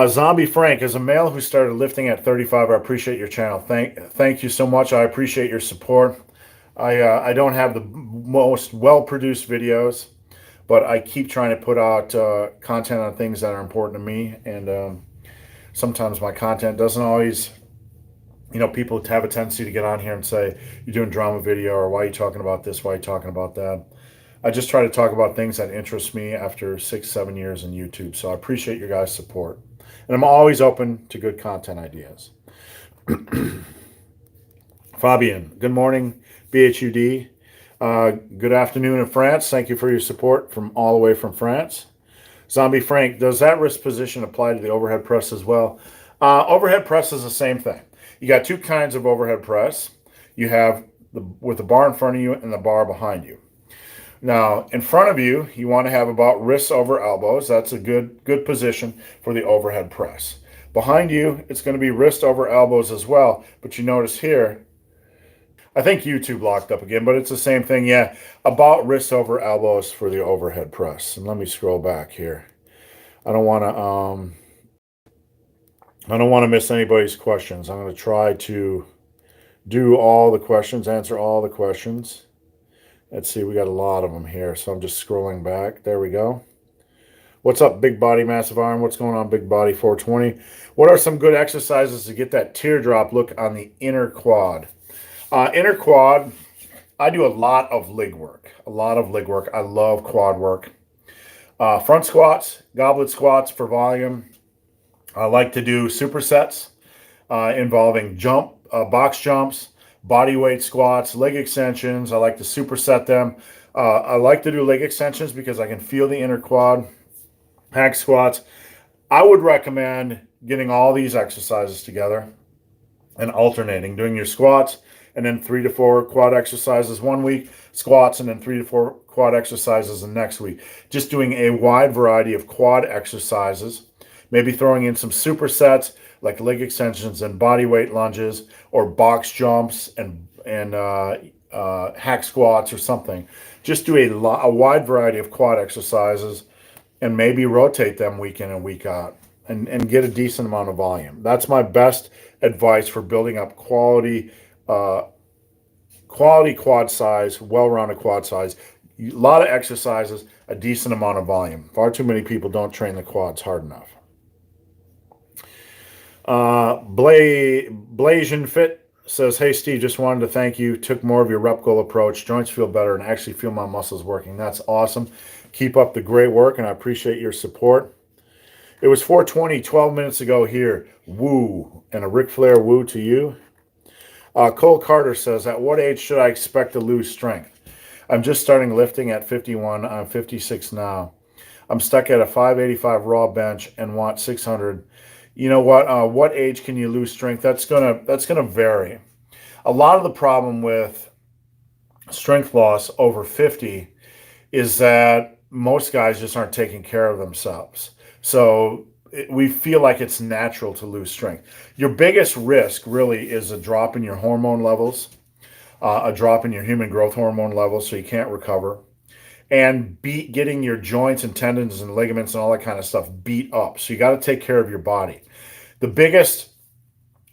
Zombie Frank, as a male who started lifting at 35, I appreciate your channel. Thank you so much. I appreciate your support. I don't have the most well-produced videos, but I keep trying to put out content on things that are important to me. And sometimes my content doesn't always, people have a tendency to get on here and say, you're doing drama video, or why are you talking about this? Why are you talking about that? I just try to talk about things that interest me after 6-7 years in YouTube. So I appreciate your guys' support. And I'm always open to good content ideas. Fabian, good morning, BHUD. Good afternoon in France. Thank you for your support from all the way from France. Zombie Frank, does that wrist position apply to the overhead press as well? Overhead press is the same thing. You got two kinds of overhead press. You have with the bar in front of you and the bar behind you. Now, in front of you, you want to have about wrists over elbows. That's a good position for the overhead press. Behind you, it's going to be wrist over elbows as well. But you notice here, I think YouTube locked up again, but it's the same thing. Yeah, about wrists over elbows for the overhead press. And let me scroll back here. I don't want to miss anybody's questions. I'm going to try to do all the questions, answer all the questions. Let's see, we got a lot of them here, so I'm just scrolling back. There we go. What's up, Big Body Massive Arm? What's going on, Big Body 420? What are some good exercises to get that teardrop look on the inner quad? Inner quad, I do a lot of leg work. I love quad work. Front squats, goblet squats for volume. I like to do supersets involving box jumps, body weight squats, leg extensions. I like to superset them. I like to do leg extensions because I can feel the inner quad. Hack squats. I would recommend getting all these exercises together and alternating, doing your squats and then 3 to 4 quad exercises one week, squats, and then 3 to 4 quad exercises the next week. Just doing a wide variety of quad exercises, maybe throwing in some supersets like leg extensions and body weight lunges, or box jumps and hack squats or something. Just do a wide variety of quad exercises and maybe rotate them week in and week out and get a decent amount of volume. That's my best advice for building up quality quad size, well-rounded quad size. A lot of exercises, a decent amount of volume. Far too many people don't train the quads hard enough. Blasian Fit says, hey Steve, just wanted to thank you. Took more of your rep goal approach. Joints feel better and actually feel my muscles working. That's awesome. Keep up the great work, and I appreciate your support. It was 4:20, 12 minutes ago here. Woo. And a Ric Flair woo to you. Cole Carter says, at what age should I expect to lose strength? I'm just starting lifting at 51. I'm 56 now. I'm stuck at a 585 raw bench and want 600. You know what age can you lose strength? That's gonna vary. A lot of the problem with strength loss over 50 is that most guys just aren't taking care of themselves. So we feel like it's natural to lose strength. Your biggest risk really is a drop in your hormone levels, a drop in your human growth hormone levels, so you can't recover, and getting your joints and tendons and ligaments and all that kind of stuff beat up. So you got to take care of your body. The biggest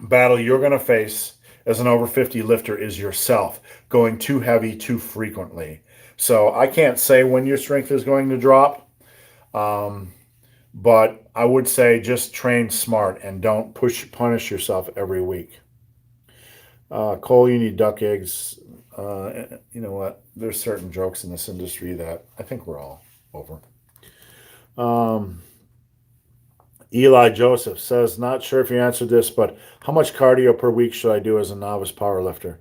battle you're going to face as an over 50 lifter is yourself going too heavy too frequently. So I can't say when your strength is going to drop, but I would say just train smart and don't punish yourself every week. Cole, you need duck eggs. You know what? There's certain jokes in this industry that I think we're all over. Eli Joseph says, not sure if you answered this, but how much cardio per week should I do as a novice powerlifter?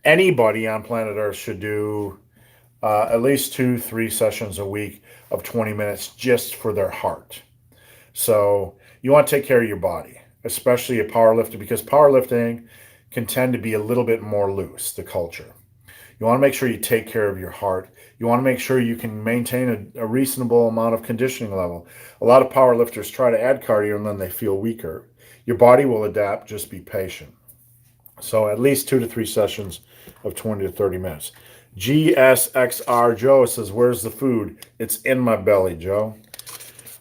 Anybody on planet Earth should do at least 2-3 sessions a week of 20 minutes just for their heart. So you want to take care of your body, especially a powerlifter, because powerlifting can tend to be a little bit more loose, the culture. You want to make sure you take care of your heart. You want to make sure you can maintain a reasonable amount of conditioning level. A lot of powerlifters try to add cardio and then they feel weaker. Your body will adapt, just be patient. So at least 2 to 3 sessions of 20 to 30 minutes. GSXR Joe says, where's the food? It's in my belly, Joe.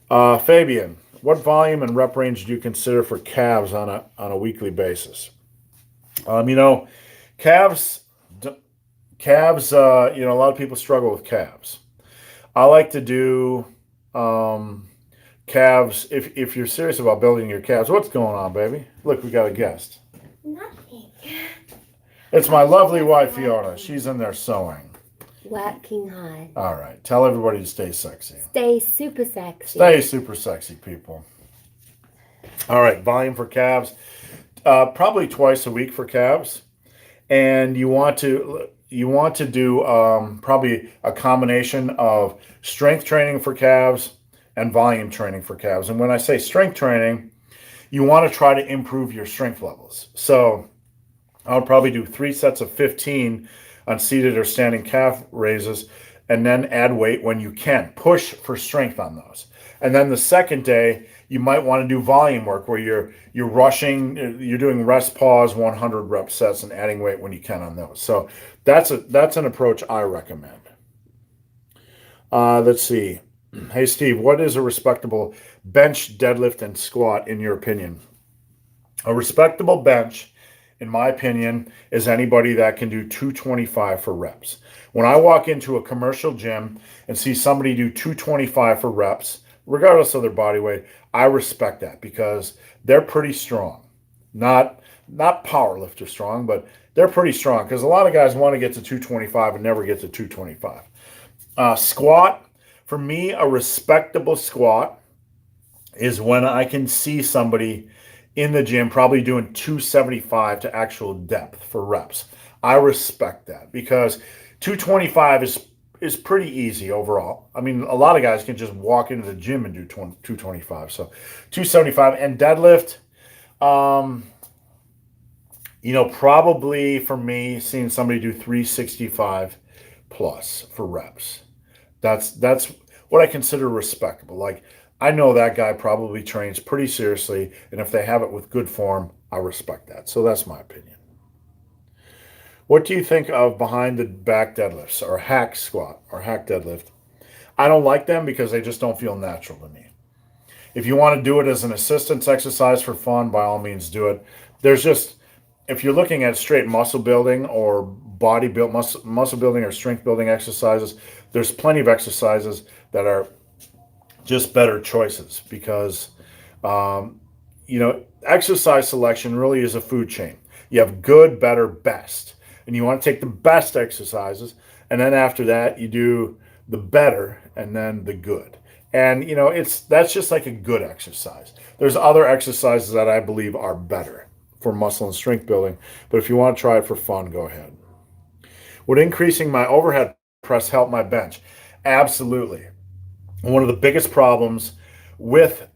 Fabian, what volume and rep range do you consider for calves on a weekly basis? Calves, a lot of people struggle with calves. I like to do calves. If you're serious about building your calves, what's going on, baby? Look, we got a guest. Nothing. It's my lovely wife, Fiona. She's in there sewing. Working hard. All right. Tell everybody to stay sexy. Stay super sexy. Stay super sexy, people. All right. Volume for calves. Probably twice a week for calves. And you want to do probably a combination of strength training for calves and volume training for calves. And when I say strength training, you want to try to improve your strength levels. So I'll probably do 3 sets of 15 on seated or standing calf raises, and then add weight when you can. Push for strength on those. And then the second day, you might want to do volume work where you're rushing, you're doing rest pause 100 rep sets and adding weight when you can on those. So that's an approach I recommend. Let's see. Hey Steve, what is a respectable bench, deadlift, and squat in your opinion? A respectable bench, in my opinion, is anybody that can do 225 for reps. When I walk into a commercial gym and see somebody do 225 for reps, regardless of their body weight, I respect that because they're pretty strong. Not powerlifter strong, but they're pretty strong because a lot of guys want to get to 225 and never get to 225. Squat, for me, a respectable squat is when I can see somebody in the gym probably doing 275 to actual depth for reps. I respect that because 225 is pretty easy overall. I mean, a lot of guys can just walk into the gym and do 225. So 275 and deadlift, probably for me, seeing somebody do 365 plus for reps. That's what I consider respectable. Like, I know that guy probably trains pretty seriously, and if they have it with good form, I respect that. So that's my opinion. What do you think of behind the back deadlifts or hack squat or hack deadlift? I don't like them because they just don't feel natural to me. If you want to do it as an assistance exercise for fun, by all means do it. If you're looking at straight muscle building or muscle building or strength building exercises, there's plenty of exercises that are just better choices because, exercise selection really is a food chain. You have good, better, best. And you want to take the best exercises. And then after that, you do the better and then the good. And, that's just like a good exercise. There's other exercises that I believe are better for muscle and strength building. But if you want to try it for fun, go ahead. Would increasing my overhead press help my bench? Absolutely. One of the biggest problems with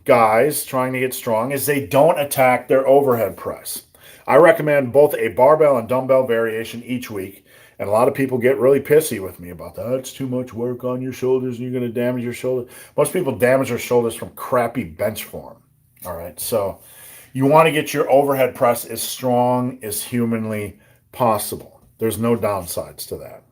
guys trying to get strong is they don't attack their overhead press. I recommend both a barbell and dumbbell variation each week And a lot of people get really pissy with me about that. It's too much work on your shoulders and you're going to damage your shoulder. Most people damage their shoulders from crappy bench form. All right. So you want to get your overhead press as strong as humanly possible. There's no downsides to that.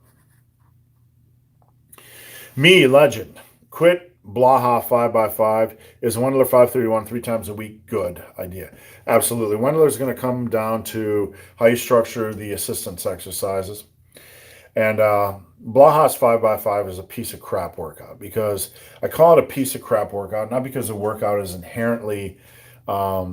Me, legend. Quit Blaha 5x5. Is Wendler 531 3 times a week good idea? Absolutely. Wendler is going to come down to how you structure the assistance exercises. And Blaha's 5x5 is a piece of crap workout, because I call it a piece of crap workout, not because the workout is inherently, a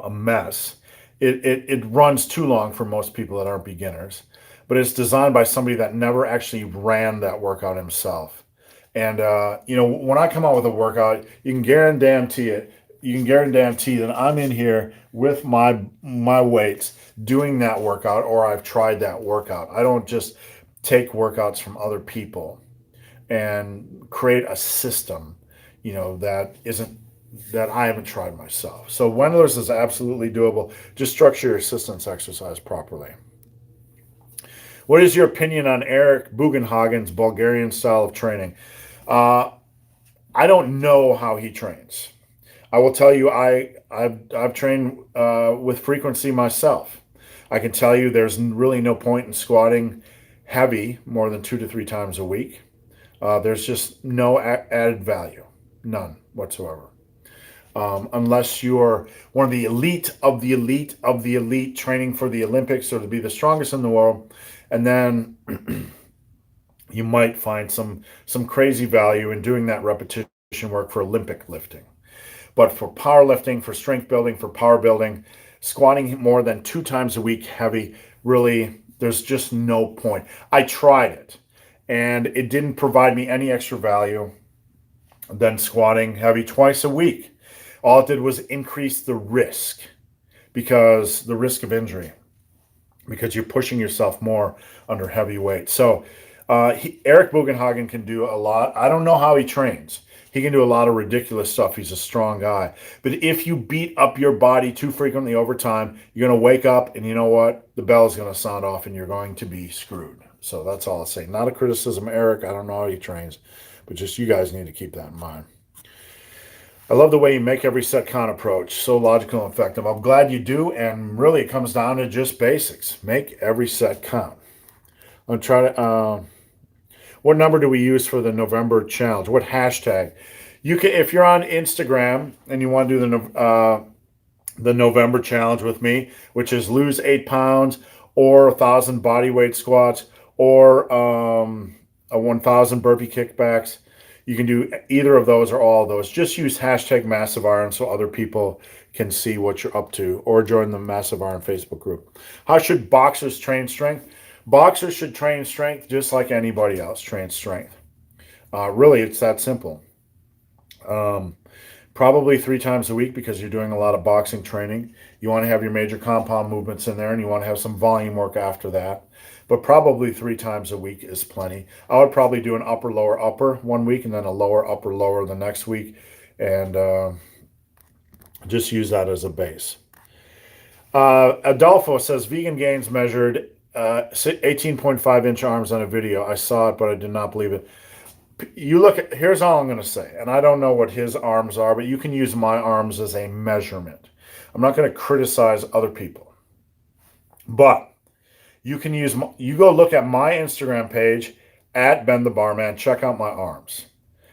mess. It runs too long for most people that aren't beginners, but it's designed by somebody that never actually ran that workout himself. And when I come out with a workout, you can guarantee it. You can guarantee that I'm in here with my weights doing that workout, or I've tried that workout. I don't just take workouts from other people and create a system, that I haven't tried myself. So Wendler's is absolutely doable. Just structure your assistance exercise properly. What is your opinion on Eric Bugenhagen's Bulgarian style of training? I don't know how he trains. I will tell you, I've trained with frequency myself. I can tell you there's really no point in squatting heavy more than 2 to 3 times a week. There's just no added value, none whatsoever. Unless you're one of the elite of the elite of the elite training for the Olympics or to be the strongest in the world. And then you might find some crazy value in doing that repetition work for Olympic lifting. But for powerlifting, for strength building, for power building, squatting more than 2 times a week heavy, really, there's just no point. I tried it, and it didn't provide me any extra value than squatting heavy twice a week. All it did was increase the risk, because the risk of injury, because you're pushing yourself more under heavy weight. So Eric Bugenhagen can do a lot. I don't know how he trains. He can do a lot of ridiculous stuff. He's a strong guy. But if you beat up your body too frequently over time, you're going to wake up and you know what? The bell is going to sound off and you're going to be screwed. So that's all I'll say. Not a criticism, Eric. I don't know how he trains, but just you guys need to keep that in mind. I love the way you make every set count approach. So logical and effective. I'm glad you do. And really, it comes down to just basics. Make every set count. I'm going to try to... what number do we use for the November challenge? What hashtag? You can, if you're on Instagram and you want to do the November challenge with me, which is lose 8 pounds or 1,000 body weight squats or a 1,000 burpee kickbacks. You can do either of those or all of those. Just use hashtag Massive Iron so other people can see what you're up to, or join the Massive Iron Facebook group. How should boxers train strength? Boxers should train strength just like anybody else trains strength. Really, it's that simple. Probably 3 times a week, because you're doing a lot of boxing training. You want to have your major compound movements in there, and you want to have some volume work after that. But probably 3 times a week is plenty. I would probably do an upper, lower, upper one week, and then a lower, upper, lower the next week, and just use that as a base. Adolfo says vegan gains measured 18.5-inch arms on a video. I saw it, but I did not believe it. You look at, here's all I'm going to say, and I don't know what his arms are, but you can use my arms as a measurement. I'm not going to criticize other people, but you can use, you go look at my Instagram page at Ben the Barman, check out my arms.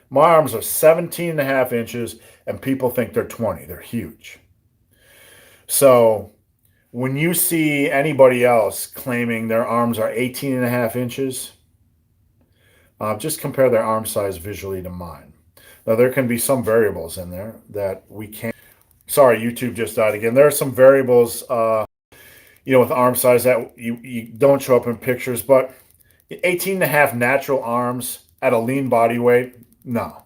My arms are 17.5 inches, and people think they're 20. They're huge. So when you see anybody else claiming their arms are 18.5 inches, just compare their arm size visually to mine. Now, there can be some variables in there that we can't. Sorry, YouTube just died again. There are some variables, with arm size that you don't show up in pictures, but 18.5 natural arms at a lean body weight, no.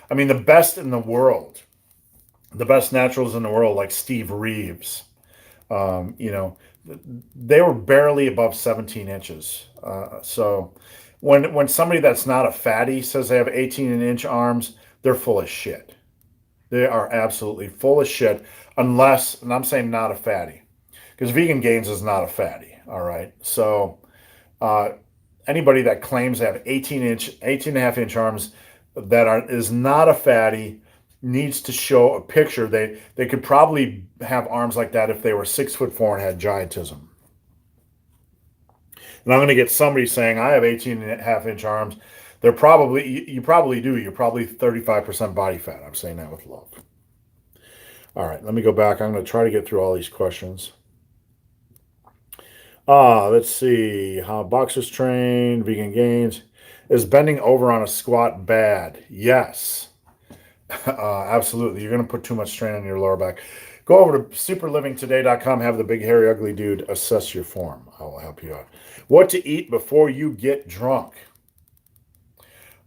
I mean, the best in the world, the best naturals in the world, like Steve Reeves, they were barely above 17 inches. So when somebody that's not a fatty says they have 18-inch arms, they're full of shit. They are absolutely full of shit, unless, and I'm saying not a fatty, because Vegan Gains is not a fatty, all right? So Anybody that claims they have 18 and a half inch arms is not a fatty needs to show a picture. They could probably have arms like that if they were 6'4" and had giantism. And I'm going to get somebody saying, I have 18 and a half inch arms. You probably do. You're probably 35% body fat. I'm saying that with love. All right, let me go back. I'm going to try to get through all these questions. Let's see. How boxers train, vegan gains. Is bending over on a squat bad? Yes. Absolutely. You're going to put too much strain on your lower back. Go over to superlivingtoday.com. Have the big, hairy, ugly dude assess your form. I will help you out. What to eat before you get drunk?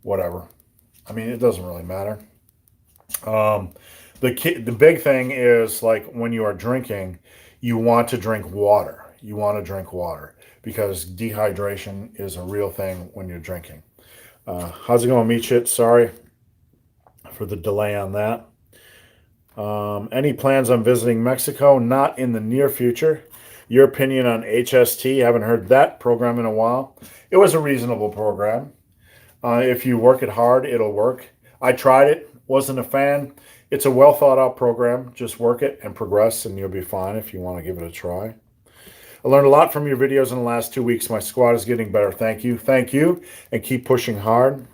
Whatever. I mean, it doesn't really matter. The big thing is, like, when you are drinking, you want to drink water. You want to drink water because dehydration is a real thing when you're drinking. How's it going, meat shit? Sorry for the delay on that. Any plans on visiting Mexico? Not in the near future. Your opinion on HST? Haven't heard that program in a while. It was a reasonable program. If you work it hard, it'll work. I tried it, wasn't a fan. It's a well thought out program. Just work it and progress and you'll be fine if you want to give it a try. I learned a lot from your videos in the last 2 weeks. My squat is getting better. Thank you. Thank you. And keep pushing hard.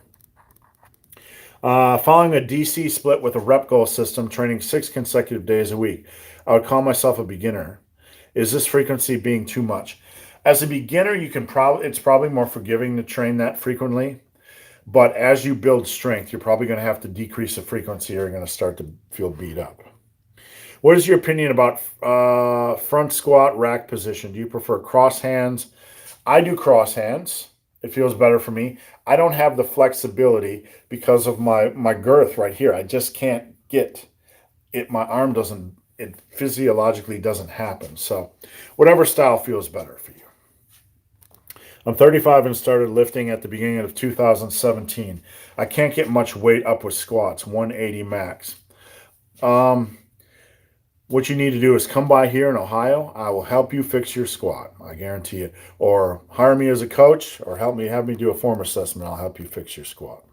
Following a DC split with a rep goal system, training 6 consecutive days a week, I would call myself a beginner. Is this frequency being too much? As a beginner, it's probably more forgiving to train that frequently. But as you build strength, you're probably going to have to decrease the frequency or you're going to start to feel beat up. What is your opinion about front squat rack position? Do you prefer cross hands? I do cross hands. It feels better for me. I don't have the flexibility because of my girth right here. I just can't get it. My arm doesn't, it physiologically doesn't happen. So whatever style feels better for you. I'm 35 and started lifting at the beginning of 2017. I can't get much weight up with squats, 180 max. What you need to do is come by here in Ohio. I will help you fix your squat. I guarantee it. Or hire me as a coach or have me do a form assessment. I'll help you fix your squat.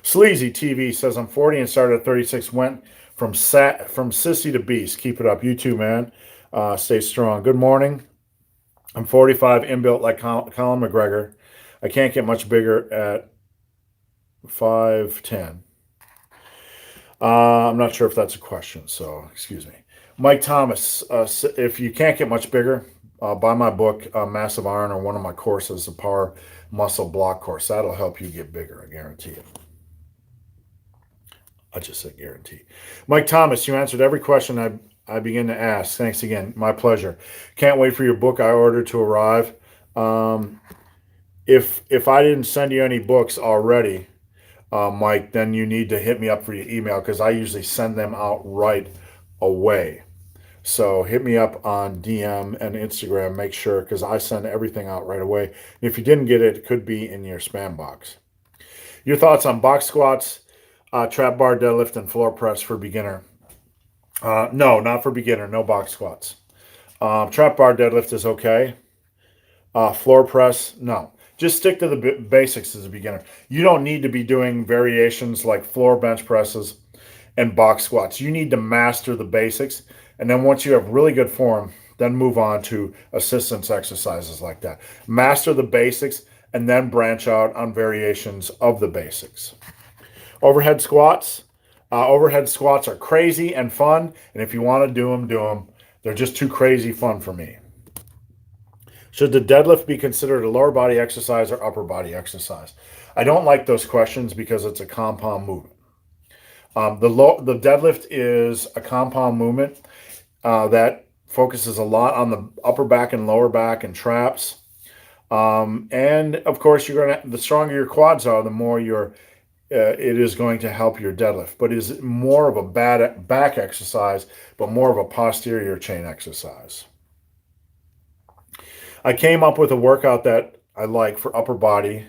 Sleazy TV says, I'm 40 and started at 36. Went from sissy to beast. Keep it up. You too, man. Stay strong. Good morning. I'm 45, inbuilt like Colin McGregor. I can't get much bigger at 5'10". I'm not sure if that's a question, so excuse me. Mike Thomas, if you can't get much bigger, buy my book, Massive Iron, or one of my courses, the Power Muscle Block course. That'll help you get bigger, I guarantee it. I just said guarantee. Mike Thomas, you answered every question I begin to ask. Thanks again. My pleasure. Can't wait for your book I ordered to arrive. If I didn't send you any books already, Mike, then you need to hit me up for your email because I usually send them out right away. So hit me up on DM and Instagram. Make sure because I send everything out right away. If you didn't get it, it could be in your spam box. Your thoughts on box squats, trap bar deadlift, and floor press for beginner? No, not for beginner. No box squats. Trap bar deadlift is okay. Floor press, no. Just stick to the basics as a beginner. You don't need to be doing variations like floor bench presses and box squats. You need to master the basics. And then once you have really good form, then move on to assistance exercises like that. Master the basics and then branch out on variations of the basics. Overhead squats. Overhead squats are crazy and fun. And if you want to do them, do them. They're just too crazy fun for me. Should the deadlift be considered a lower body exercise or upper body exercise? I don't like those questions because it's a compound movement. The deadlift is a compound movement that focuses a lot on the upper back and lower back and traps. And of course, the stronger your quads are, the more it is going to help your deadlift. But is more of a bad back exercise, but more of a posterior chain exercise. I came up with a workout that I like for upper body.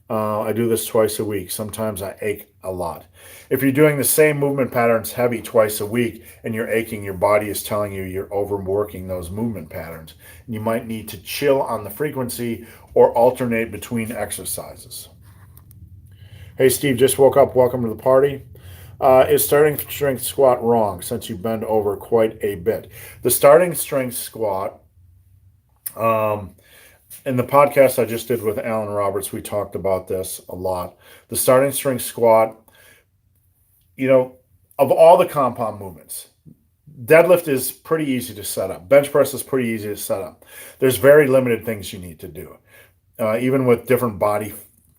I do this twice a week. Sometimes I ache a lot. If you're doing the same movement patterns heavy twice a week and you're aching, your body is telling you you're overworking those movement patterns. You might need to chill on the frequency or alternate between exercises. Hey, Steve, just woke up. Welcome to the party. Is starting strength squat wrong since you bend over quite a bit? The starting strength squat, in the podcast I just did with Alan Roberts, we talked about this a lot. The starting strength squat, of all the compound movements, deadlift is pretty easy to set up. Bench press is pretty easy to set up. There's very limited things you need to do, even with different body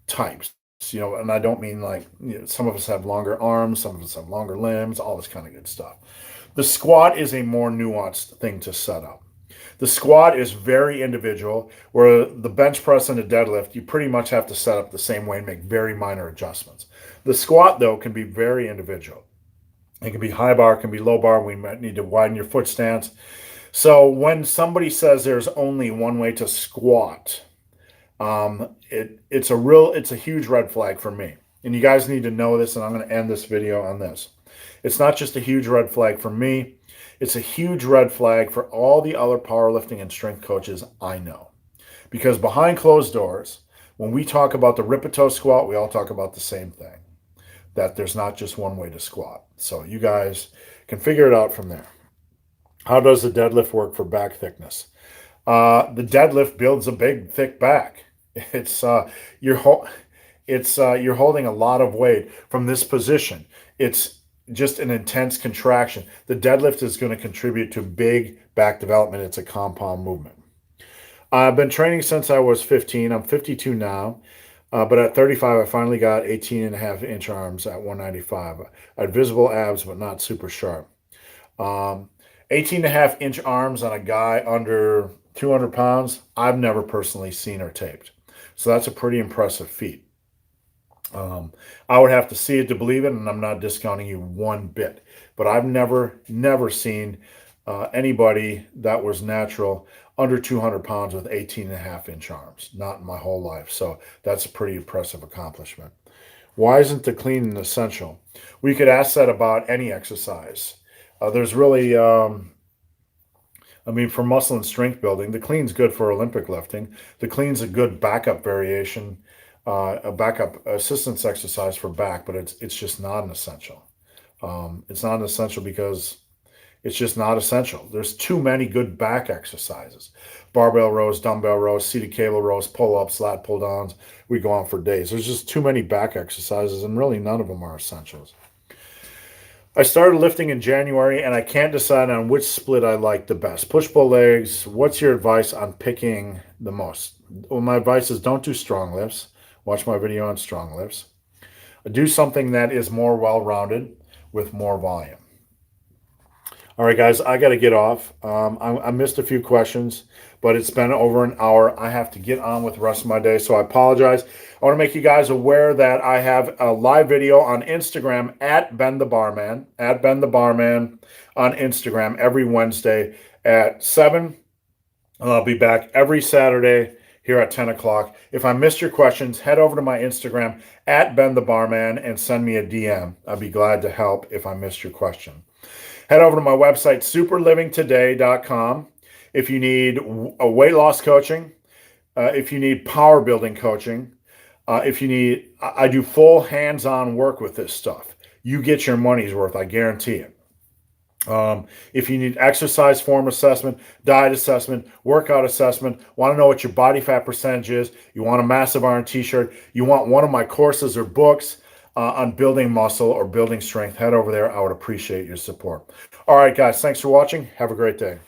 types. And I don't mean like, some of us have longer arms, some of us have longer limbs, all this kind of good stuff. The squat is a more nuanced thing to set up. The squat is very individual, where the bench press and the deadlift, you pretty much have to set up the same way and make very minor adjustments. The squat, though, can be very individual. It can be high bar, it can be low bar. We might need to widen your foot stance. So when somebody says there's only one way to squat, it's a huge red flag for me. And you guys need to know this, and I'm going to end this video on this. It's not just a huge red flag for me. It's a huge red flag for all the other powerlifting and strength coaches I know. Because behind closed doors, when we talk about the rip-a-toe squat, we all talk about the same thing, that there's not just one way to squat. So you guys can figure it out from there. How does the deadlift work for back thickness? The deadlift builds a big, thick back. You're holding a lot of weight from this position. It's just an intense contraction. The deadlift is going to contribute to big back development. It's a compound movement. I've been training since I was 15. I'm 52 now. But at 35, I finally got 18.5-inch arms at 195. I had visible abs, but not super sharp. 18.5-inch arms on a guy under 200 pounds, I've never personally seen or taped. So that's a pretty impressive feat. I would have to see it to believe it, and I'm not discounting you one bit. But I've never seen anybody that was natural under 200 pounds with 18.5-inch arms. Not in my whole life. So that's a pretty impressive accomplishment. Why isn't the clean an essential? We could ask that about any exercise. There's really, for muscle and strength building, the clean's good for Olympic lifting. The clean's a good backup variation, a backup assistance exercise for back, but it's just not an essential. It's not an essential because it's just not essential. There's too many good back exercises. Barbell rows, dumbbell rows, seated cable rows, pull-ups, lat pull-downs. We go on for days. There's just too many back exercises, and really none of them are essentials. I started lifting in January, and I can't decide on which split I like the best. Push-pull legs, what's your advice on picking the most? Well, my advice is don't do strong lifts. Watch my video on strong lifts. Do something that is more well-rounded with more volume. All right, guys, I got to get off. I missed a few questions, but it's been over an hour. I have to get on with the rest of my day, so I apologize. I want to make you guys aware that I have a live video on Instagram at Ben the Barman, on Instagram every Wednesday at 7. I'll be back every Saturday here at 10 o'clock. If I missed your questions, head over to my Instagram at Ben the Barman and send me a DM. I'd be glad to help if I missed your question. Head over to my website, superlivingtoday.com. If you need a weight loss coaching, if you need power building coaching, I do full hands-on work with this stuff. You get your money's worth, I guarantee it. If you need exercise form assessment, diet assessment, workout assessment, want to know what your body fat percentage is, you want a massive iron t-shirt, you want one of my courses or books on building muscle or building strength, head over there. I would appreciate your support. All right, guys, thanks for watching. Have a great day.